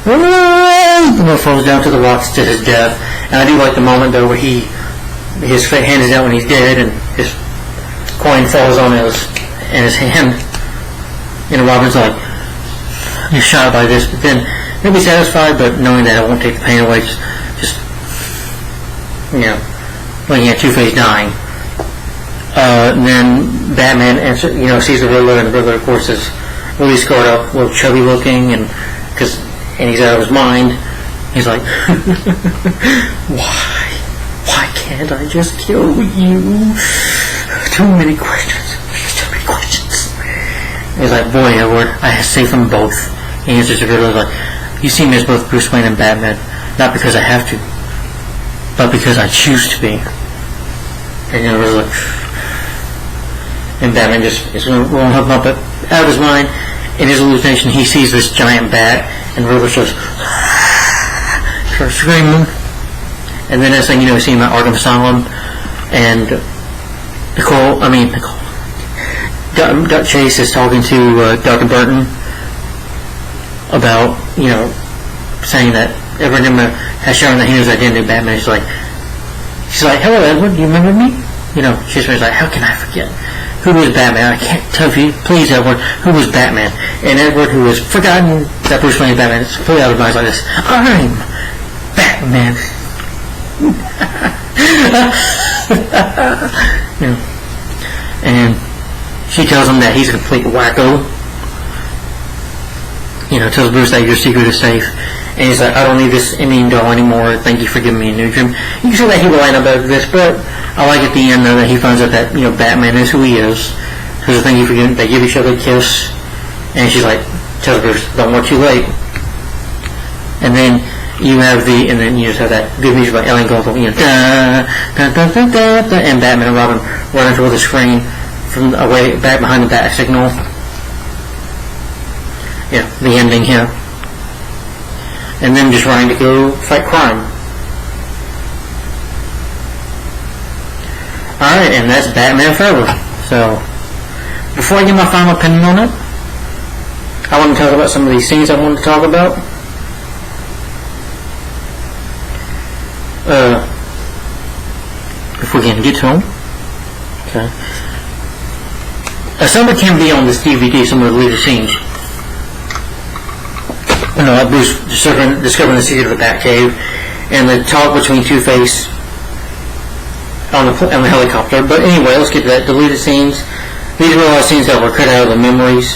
And falls down to the rocks to his death. And I do like the moment, though, where his hand is out when he's dead, and his coin falls on his hand. And Robin's like, you're shot by this, but then he'll be satisfied, but knowing that it won't take the pain away, just looking at Two-Face dying. And then Batman sees the Riddler, and the Riddler, of course, is really scarred up, a little chubby looking, and he's out of his mind. He's like, why can't I just kill you? Too many questions. He's like, boy, Edward, I have saved them both. He answers the Riddler like, you see me as both Bruce Wayne and Batman, not because I have to, but because I choose to be. And Riddler's like, and Batman just is going to help him up out of his mind. In his hallucination, he sees this giant bat, and Riddler starts screaming. And then next thing you know, you see him at Arkham Asylum, and Duck Chase is talking to Dr. Burton about, saying that Edward Nygma has shown that he knows the identity of Batman. She's like, hello Edward, do you remember me? She's like, how can I forget? Who was Batman? I can't tell you. Please, Edward, who was Batman? And Edward, who has forgotten that Bruce Wayne is Batman, is completely out of his mind, like this. I'm Batman. And she tells him that he's a complete wacko. Tells Bruce that your secret is safe. And he's like, I don't need this Indian doll anymore. Thank you for giving me a new dream. You can see that he will line up about this, but I like at the end though that he finds out that Batman is who he is. So thank you for giving. They give each other a kiss, and she's like, tells Bruce, don't work too late. And then you have just have that good music by Ellen Goldwyn, and Batman and Robin running toward the screen from away back behind the bat signal. Yeah, the ending here. And then just running to go fight crime. Alright, and that's Batman Forever. So, before I give my final opinion on it, I want to talk about some of these scenes I wanted to talk about. If we can get to them. Okay. Some of it can be on this DVD, some of the deleted scenes. Bruce discovering the secret of the Batcave, and the talk between Two-Face on the helicopter. But anyway, let's get to that. Deleted scenes. These were all scenes that were cut out of the memories.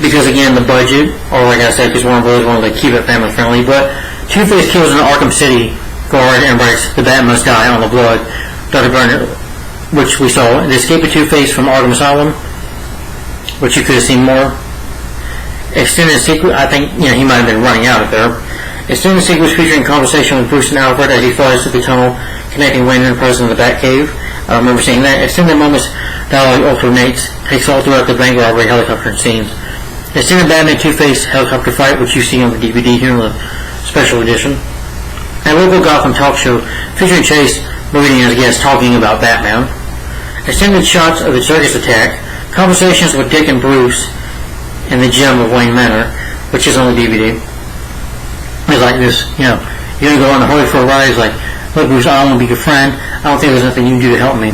Because again, the budget, or like I said, because Warner Bros. Wanted to keep it family friendly. But Two-Face kills an Arkham City guard and writes, "The Bat must die" on the blood. Dr. Byrne, which we saw. The escape of Two-Face from Arkham Asylum, which you could have seen more. Extended sequence, I think, he might have been running out of there. Extended sequence featuring conversation with Bruce and Alfred as he flies through the tunnel connecting Wayne and the President of the Batcave. I remember seeing that. Extended moments dialogue alternates, takes all throughout the bank robbery helicopter scenes. Extended Batman Two-Face helicopter fight, which you see on the DVD here in the special edition. A local Gotham talk show featuring Chase Meridian as guest talking about Batman. Extended shots of the circus attack. Conversations with Dick and Bruce in the gym of Wayne Manor, which is on the DVD. It's like this, you're going to go on the Holy for a ride. He's like, look, Bruce, I don't want to be your friend. I don't think there's nothing you can do to help me.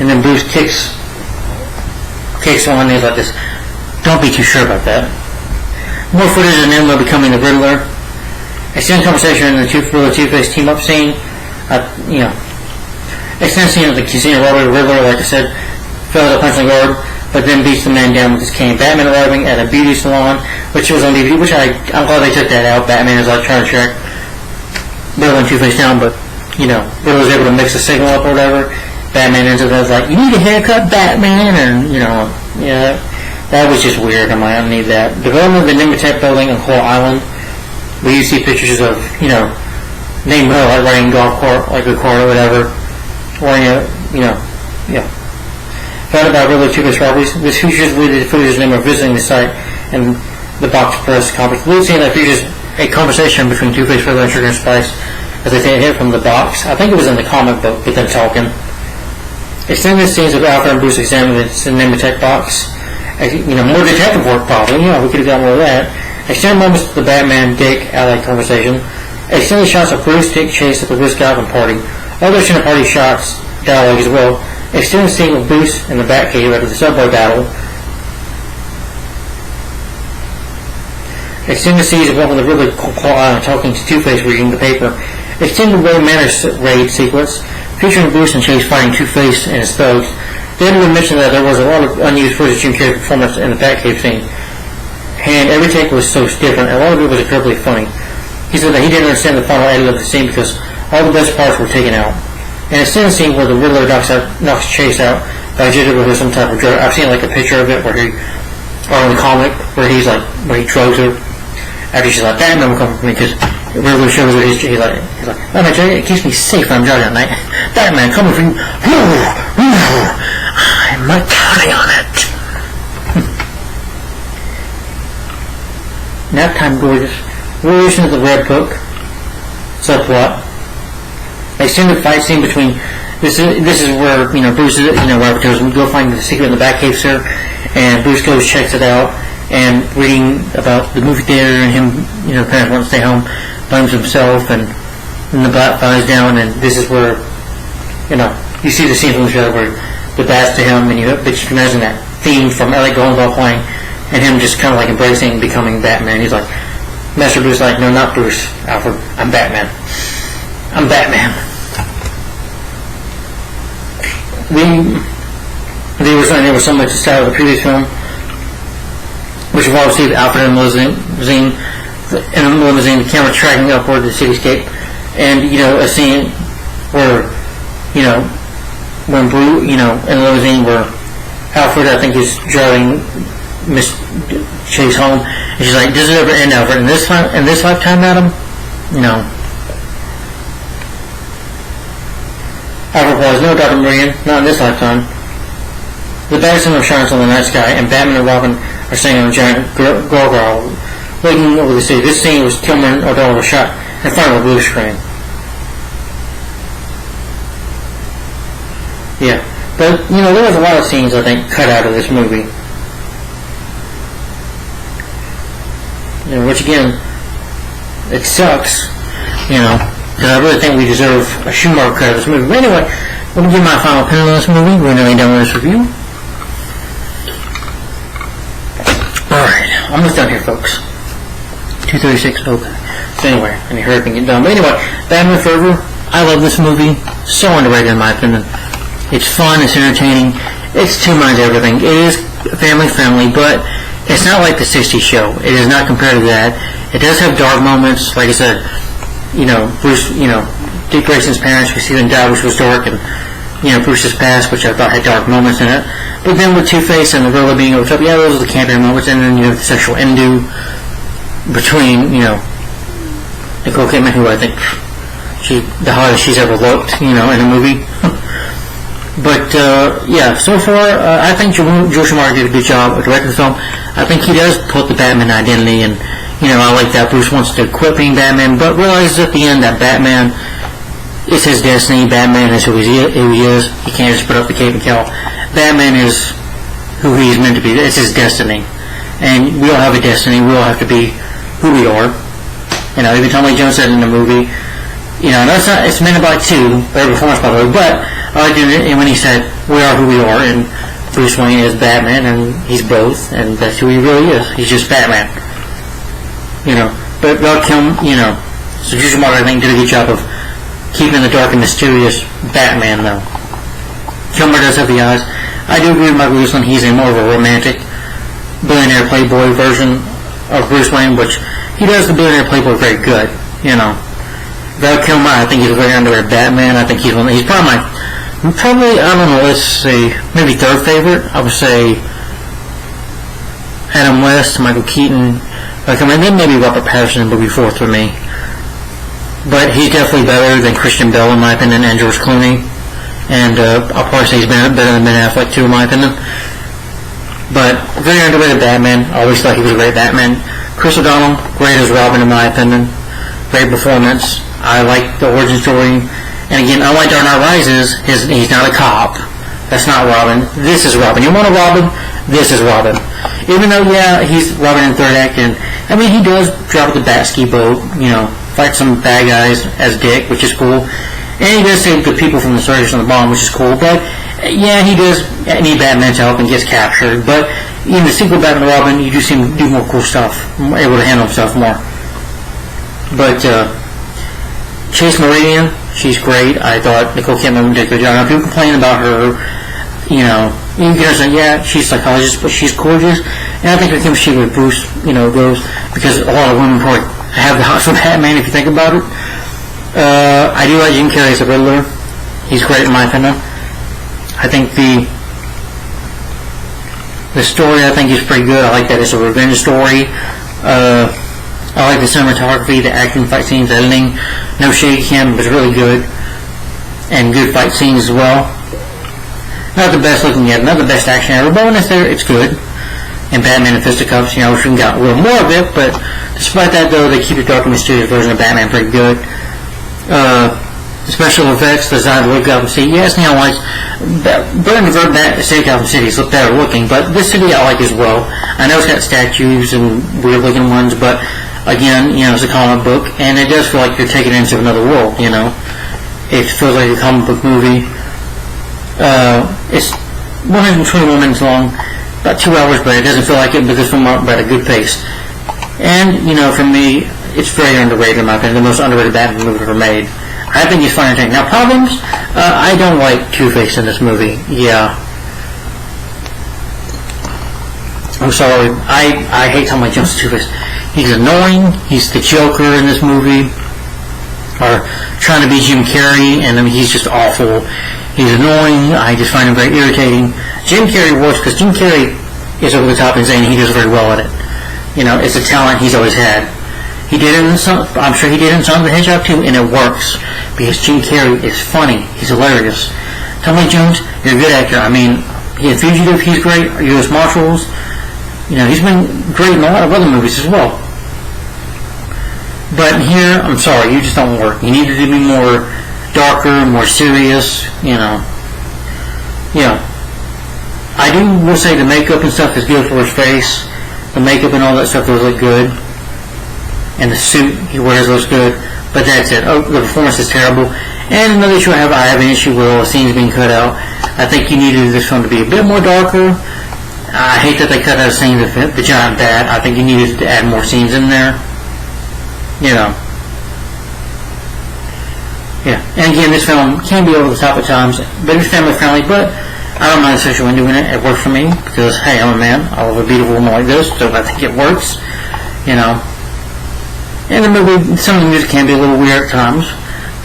And then Bruce kicks someone, and he's like this, don't be too sure about that. More footage of Nigma becoming the Riddler. Extended conversation in the Two-Face team-up scene. Extended scene of the casino robbery. Riddler, like I said, fails to punch the guard, but then beats the man down with his cane. Batman arriving at a beauty salon, which was on DVD, which I'm glad they took that out. Batman is like trying to track Riddler and Two-Face down, but, Riddler was able to mix the signal up or whatever. Batman ends up as like, you need a haircut, Batman, and, that was just weird. I'm like, I don't need that. Development of the Nimbutech building on Coral Island, where you see pictures of, Nigma, like riding a golf cart, like a car or whatever, or, Found about Riddler Two-Face robberies. This features the footage of Nigma visiting the site and the box press conference. The scene that features a conversation between Two-Face, Riddler, and Sugar and Spice as they take a hit from the box. I think it was in the comic book, with them talking. Extended scenes of Alfred and Bruce examining the Nimbutech box. More detective work probably. We could have got more of that. Extended moments of the Batman-Dick-Allied conversation. Extended shots of Bruce, Dick, Chase at the Risk Gotham party. Other extended party shots, dialogue as well. Extended scene with Bruce in the Batcave after the subway battle. Extended scenes of one of the Riddler talking to Two-Face reading the paper. Extended Wayne Manor raid sequence featuring Bruce and Chase fighting Two-Face and his thugs. They didn't mention that there was a lot of unused footage of Jim Carrey's performance in the Batcave scene, and every take was so different. A lot of it was incredibly funny. He said that he didn't understand the final edit of the scene because all the best parts were taken out. And a scene where the Riddler knocks Chase out by jiggling with some type of drug. I've seen like a picture of it or in the comic where he drugs her. After she's like, Batman will come for me because Riddler shows her he's like, Batman, it keeps me safe when I'm driving at night. Batman, coming for you. I'm not counting on it. Nap time, gorgeous. Relation of the Red Book. Subplot. Extended fight scene between this is where Bruce is Robert goes, we go find the secret in the Batcave, sir, and Bruce goes, checks it out, and reading about the movie theater and him, the parents want to stay home, blames himself, and then the bat flies down, and this is where, you see the scene from the trailer where the bat's to him, and you can imagine that theme from Elliot Goldenthal playing, and him just kind of like embracing becoming Batman. He's like, Master Bruce, like, no, not Bruce, Alfred, I'm Batman. I'm Batman. There was so much style of the previous film, which we've all seen Alfred in the limousine, the camera tracking upward the cityscape, and a scene where when Bruce, in the limousine where Alfred, I think, is driving Miss Chase home, and she's like, "Does it ever end, Alfred? In this lifetime, madam?" No. Alfred replies, "No, Dr. Meridian, not in this lifetime." The bad sun shines on the night sky, and Batman and Robin are sitting on a giant gargoyle looking over the city. This scene was Kilmer and O'Donnell were shot in front of a blue screen. Yeah. But, there was a lot of scenes, I think, cut out of this movie. Which, again, it sucks, because I really think we deserve a Schumacher cut of this movie. But anyway, let me give my final opinion on this movie. We're nearly done with this review. Alright, almost done here, folks. 2:36, okay. So anyway, I need to hurry up and get done. But anyway, Batman Forever, I love this movie. So underrated in my opinion. It's fun, it's entertaining, it's two minds everything. It is family friendly, but it's not like the 60s show. It is not compared to that. It does have dark moments, like I said, Bruce, Dick Grayson's parents, we see them die, which was dark, and, Bruce's past, which I thought had dark moments in it. But then with Two-Face and the gorilla being over top, those are the camping moments, and then, the sexual endo between, Nicole Kidman, who I think she's the hottest she's ever looked, in a movie. But, so far, I think Joe Schumacher did a good job of directing the film. I think he does put the Batman identity, and, I like that Bruce wants to quit being Batman, but realizes at the end that Batman is his destiny. Batman is who he is. He can't just put up the cape and kill. Batman is who he's meant to be. It's his destiny. And we all have a destiny. We all have to be who we are. Even Tommy Lee Jones said in the movie, that's not, it's Men in Black 2, better performance by the way, but I liked it when he said, we are who we are, and Bruce Wayne is Batman, and he's both, and that's who he really is. He's just Batman. But Val Kilmer, so Joe Schumacher, I think, did a good job of keeping the dark and mysterious Batman, though. Kilmer does have the eyes. I do agree with Michael Guzman. He's a more of a romantic billionaire playboy version of Bruce Wayne, which he does the billionaire playboy very good, Val Kilmer, I think he's a very underrated Batman. I think he's probably, I don't know, let's say, maybe third favorite. I would say Adam West, Michael Keaton, and then maybe Robert Pattinson would be fourth for me. But he's definitely better than Christian Bale, in my opinion, and George Clooney. And I'll probably say he's better than Ben Affleck, too, in my opinion. But very underrated Batman. I always thought he was a great Batman. Chris O'Donnell, great as Robin, in my opinion. Great performance. I like the origin story. And again, unlike Dark Knight Rises, he's not a cop. That's not Robin. This is Robin. You want a Robin? This is Robin. Even though, he's Robin in third act, and he does drop the bat ski boat, fight some bad guys as Dick, which is cool. And he does save the people from the surge on the bomb, which is cool. But, he does need Batman's help and gets captured. But in the sequel, Batman and Robin, you do see him do more cool stuff, able to handle himself more. But, Chase Meridian, she's great. I thought Nicole Kidman did a good job. Now, people complain about her, you can say, she's a psychologist, but she's gorgeous. And I think her chemistry with Bruce, goes, because a lot of women probably have the hots for Batman, if you think about it. I do like Jim Carrey as a Riddler. He's great in my opinion. I think the story, I think, is pretty good. I like that it's a revenge story. I like the cinematography, the acting, fight scenes, editing. No shade him, but it's really good. And good fight scenes as well. Not the best looking yet, not the best action ever, but when it's there, it's good. And Batman and Fisticuffs, I wish we got a little more of it, but despite that, though, they keep the dark and mysterious version of Batman pretty good. The The special effects, the design of Gotham City. Yes, Neon Lights. Burn the Verb back to State Gotham City is better looking, but this city I like as well. I know it's got statues and weird looking ones, but again, it's a comic book, and it does feel like you're taken into another world, It feels like a comic book movie. It's 121 minutes long, about 2 hours, but it doesn't feel like it because it's at a good pace. And, for me, it's very underrated in my opinion, the most underrated Batman movie ever made. I think he's fun and entertaining. Now, problems, I don't like Two-Face in this movie. Yeah. I'm sorry. I hate Tommy Lee Jones' Two-Face. He's annoying. He's the Joker in this movie. Or trying to be Jim Carrey, and he's just awful. He's annoying. I just find him very irritating. Jim Carrey works because Jim Carrey is over the top and saying he does very well at it. It's a talent he's always had. He did it I'm sure he did it in Sonic the Hedgehog too, and it works because Jim Carrey is funny. He's hilarious. Tommy Lee Jones, you're a good actor. He in Fugitive, he's great. U.S. Marshals, he's been great in a lot of other movies as well. But here, I'm sorry, you just don't work. You needed to be more darker, more serious, I will say the makeup and stuff is good for his face. The makeup and all that stuff does look good. And the suit he wears looks good. But that's it. Oh, the performance is terrible. And another issue I have an issue with all the scenes being cut out. I think you needed this film to be a bit more darker. I hate that they cut out a scene of the giant bat. I think you needed to add more scenes in there. Yeah. And again, this film can be over the top at times, but it's family friendly. But I don't mind Saoirse Ronan doing it. It works for me because, hey, I'm a man. I love a beautiful woman like this, so I think it works. And the movie, some of the music can be a little weird at times,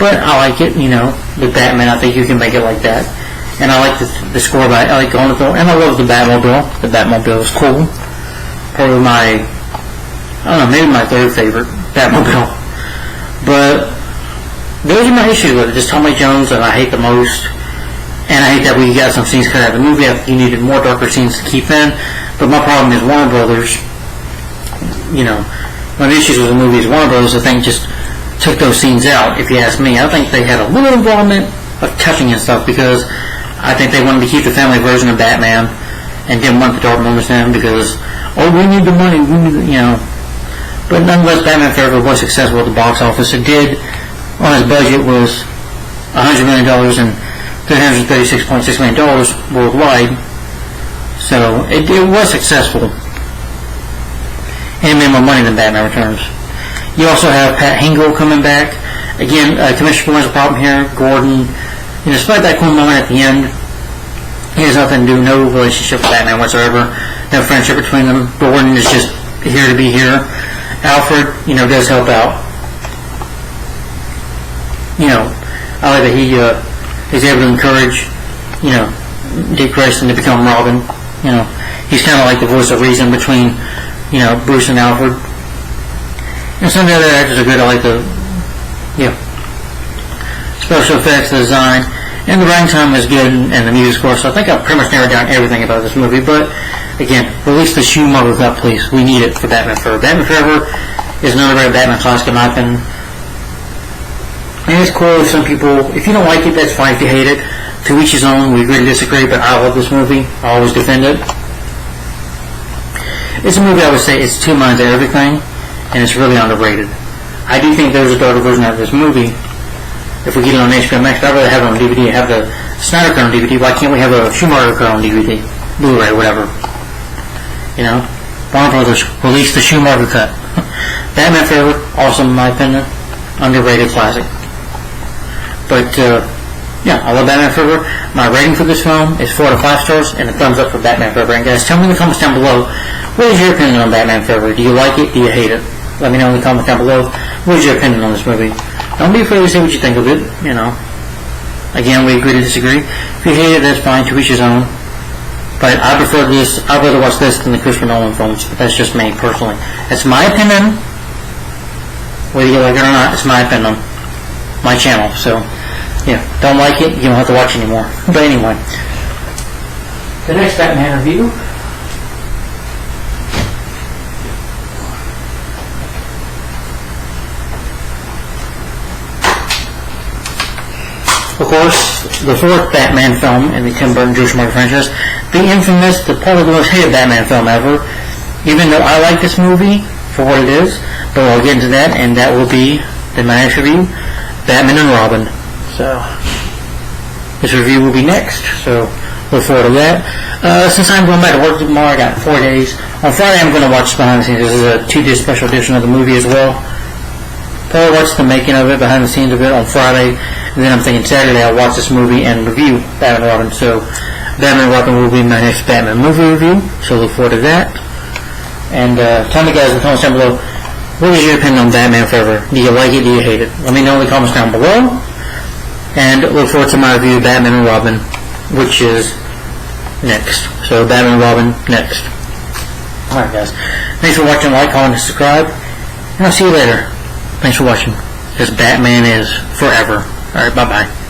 but I like it. With Batman, I think you can make it like that. And I like the score I like going with it, and I love the Batmobile. The Batmobile is cool. Probably maybe my third favorite Batmobile. But those are my issues with it. Just Tommy Lee Jones that I hate the most. And I hate that we got some scenes cut out of the movie. I think you needed more darker scenes to keep in. But my problem is Warner Brothers, one of the issues with the movie is Warner Brothers, I think, just took those scenes out, if you ask me. I think they had a little involvement of touching and stuff because I think they wanted to keep the family version of Batman and didn't want the dark moments in because, we need the money, But nonetheless, Batman Forever was successful at the box office. It did, on its budget, was $100 million and $336.6 million worldwide. So it was successful. And it made more money than Batman Returns. You also have Pat Hingle coming back. Again, Commissioner Gordon's a problem here. Gordon, despite that cool moment at the end, he has nothing to do, no relationship with Batman whatsoever, no friendship between them. Gordon is just here to be here. Alfred, does help out. I like that he's able to encourage, Dick Grayson to become Robin. He's kind of like the voice of reason between, Bruce and Alfred. And some of the other actors are good. I like the, special effects, the design, and the running time is good, and the music score. So I think I've pretty much narrowed down everything about this movie. But again, release the Schumacher cut, please. We need it for Batman Forever. Batman Forever is another great Batman classic in my opinion. And it's cool if some people, if you don't like it, that's fine. If you hate it, to each his own. We agree to disagree, but I love this movie. I always defend it. It's a movie I would say it's two minds of everything, and it's really underrated. I do think there's a darker version of this movie. If we get it on HBO Max, I'd rather have it on DVD. Have the Snyder Cut on DVD. Why can't we have a Schumacher Cut on DVD, Blu-ray, whatever? Warner Brothers released the Schumacher Cut. Batman Forever, awesome in my opinion, underrated classic. But I love Batman Forever. My rating for this film is 4 out of 5 stars, and a thumbs up for Batman Forever. And guys, tell me in the comments down below, what is your opinion on Batman Forever? Do you like it? Do you hate it? Let me know in the comments down below. What is your opinion on this movie? Don't be afraid to say what you think of it. Again, we agree to disagree. If you hate it, that's fine. To each his own. But I prefer this. I'd rather watch this than the Christopher Nolan films. But that's just me personally. That's my opinion. Whether you like it or not, it's my opinion. My channel. So, don't like it, you don't have to watch anymore. But anyway, the next Batman review course, the fourth Batman film in the Tim Burton Joel Schumacher franchise, the infamous, the probably the most hated Batman film ever. Even though I like this movie for what it is, but I'll get into that, and that will be in my next review, Batman and Robin. So, this review will be next, so look forward to that. Since I'm going back to work tomorrow, I got 4 days. On Friday, I'm going to watch behind the scenes. This is a 2-disc special edition of the movie as well. Probably watch the making of it, behind the scenes of it on Friday, and then I'm thinking Saturday I'll watch this movie and review Batman and Robin. So, Batman and Robin will be my next Batman movie review, so look forward to that. And tell me guys in the comments down below, what is your opinion on Batman Forever? Do you like it? Do you hate it? Let me know in the comments down below. And look forward to my review of Batman and Robin, which is next. So Batman and Robin next. Alright guys. Thanks for watching. Like, comment, and subscribe. And I'll see you later. Thanks for watching. Because Batman is forever. Alright, bye bye.